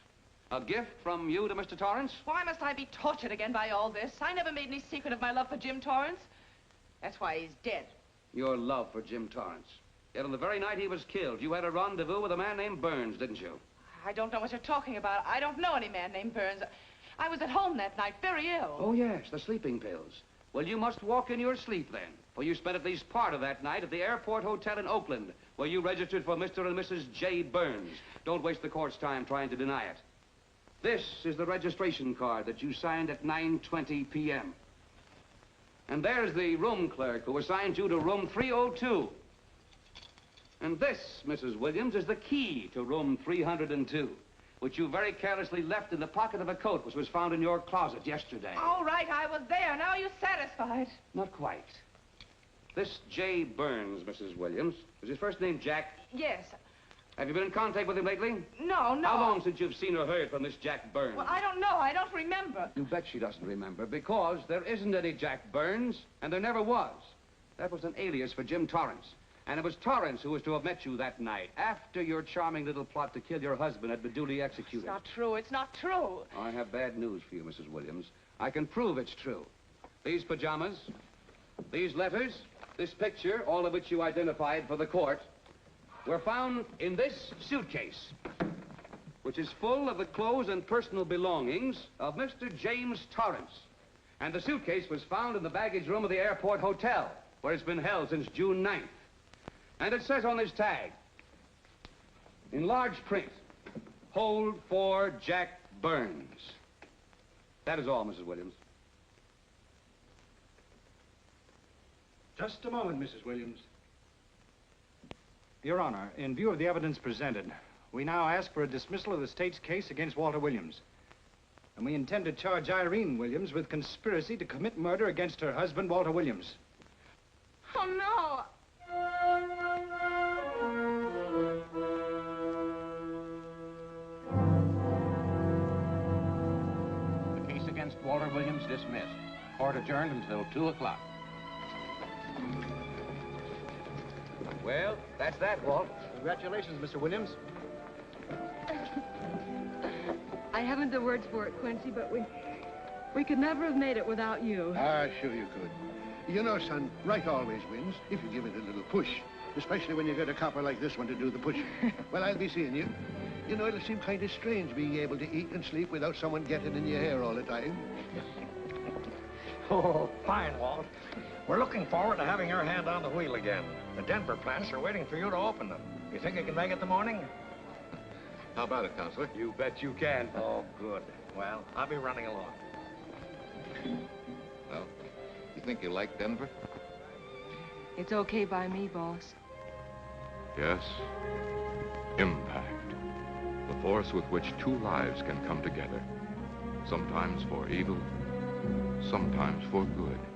a gift from you to Mr. Torrance? Why must I be tortured again by all this? I never made any secret of my love for Jim Torrance. That's why he's dead. Your love for Jim Torrance. Yet on the very night he was killed, you had a rendezvous with a man named Burns, didn't you? I don't know what you're talking about. I don't know any man named Burns. I was at home that night, very ill. Oh, yes, the sleeping pills. Well, you must walk in your sleep, then. For you spent at least part of that night at the Airport Hotel in Oakland, where you registered for Mr. and Mrs. J. Burns. Don't waste the court's time trying to deny it. This is the registration card that you signed at 9:20 p.m. And there's the room clerk who assigned you to room 302. And this, Mrs. Williams, is the key to room 302, which you very carelessly left in the pocket of a coat which was found in your closet yesterday. All right, I was there. Now you're satisfied. Not quite. This J. Burns, Mrs. Williams, was his first name Jack? Yes. Have you been in contact with him lately? No. How long since you've seen or heard from this Jack Burns? Well, I don't know. I don't remember. You bet she doesn't remember, because there isn't any Jack Burns, and there never was. That was an alias for Jim Torrance. And it was Torrance who was to have met you that night, after your charming little plot to kill your husband had been duly executed. It's not true. It's not true. I have bad news for you, Mrs. Williams. I can prove it's true. These pajamas, these letters, this picture, all of which you identified for the court, were found in this suitcase, which is full of the clothes and personal belongings of Mr. James Torrance. And the suitcase was found in the baggage room of the Airport Hotel, where it's been held since June 9th. And it says on this tag, in large print, hold for Jack Burns. That is all, Mrs. Williams. Just a moment, Mrs. Williams. Your Honor, in view of the evidence presented, we now ask for a dismissal of the state's case against Walter Williams. And we intend to charge Irene Williams with conspiracy to commit murder against her husband, Walter Williams. Oh, no. The case against Walter Williams dismissed. Court adjourned until 2 o'clock. Well, that's that, Walt. Congratulations, Mr. Williams. I haven't the words for it, Quincy, but we could never have made it without you. Ah, sure you could. You know, son, right always wins if you give it a little push, especially when you get a copper like this one to do the pushing. Well, I'll be seeing you. You know, it'll seem kind of strange being able to eat and sleep without someone getting in your hair all the time. Oh, fine, Walt. We're looking forward to having your hand on the wheel again. The Denver plants are waiting for you to open them. You think you can make it the morning? How about it, Counselor? You bet you can. Oh, good. Well, I'll be running along. Well, you think you like Denver? It's okay by me, boss. Yes. Impact. The force with which two lives can come together. Sometimes for evil, sometimes for good.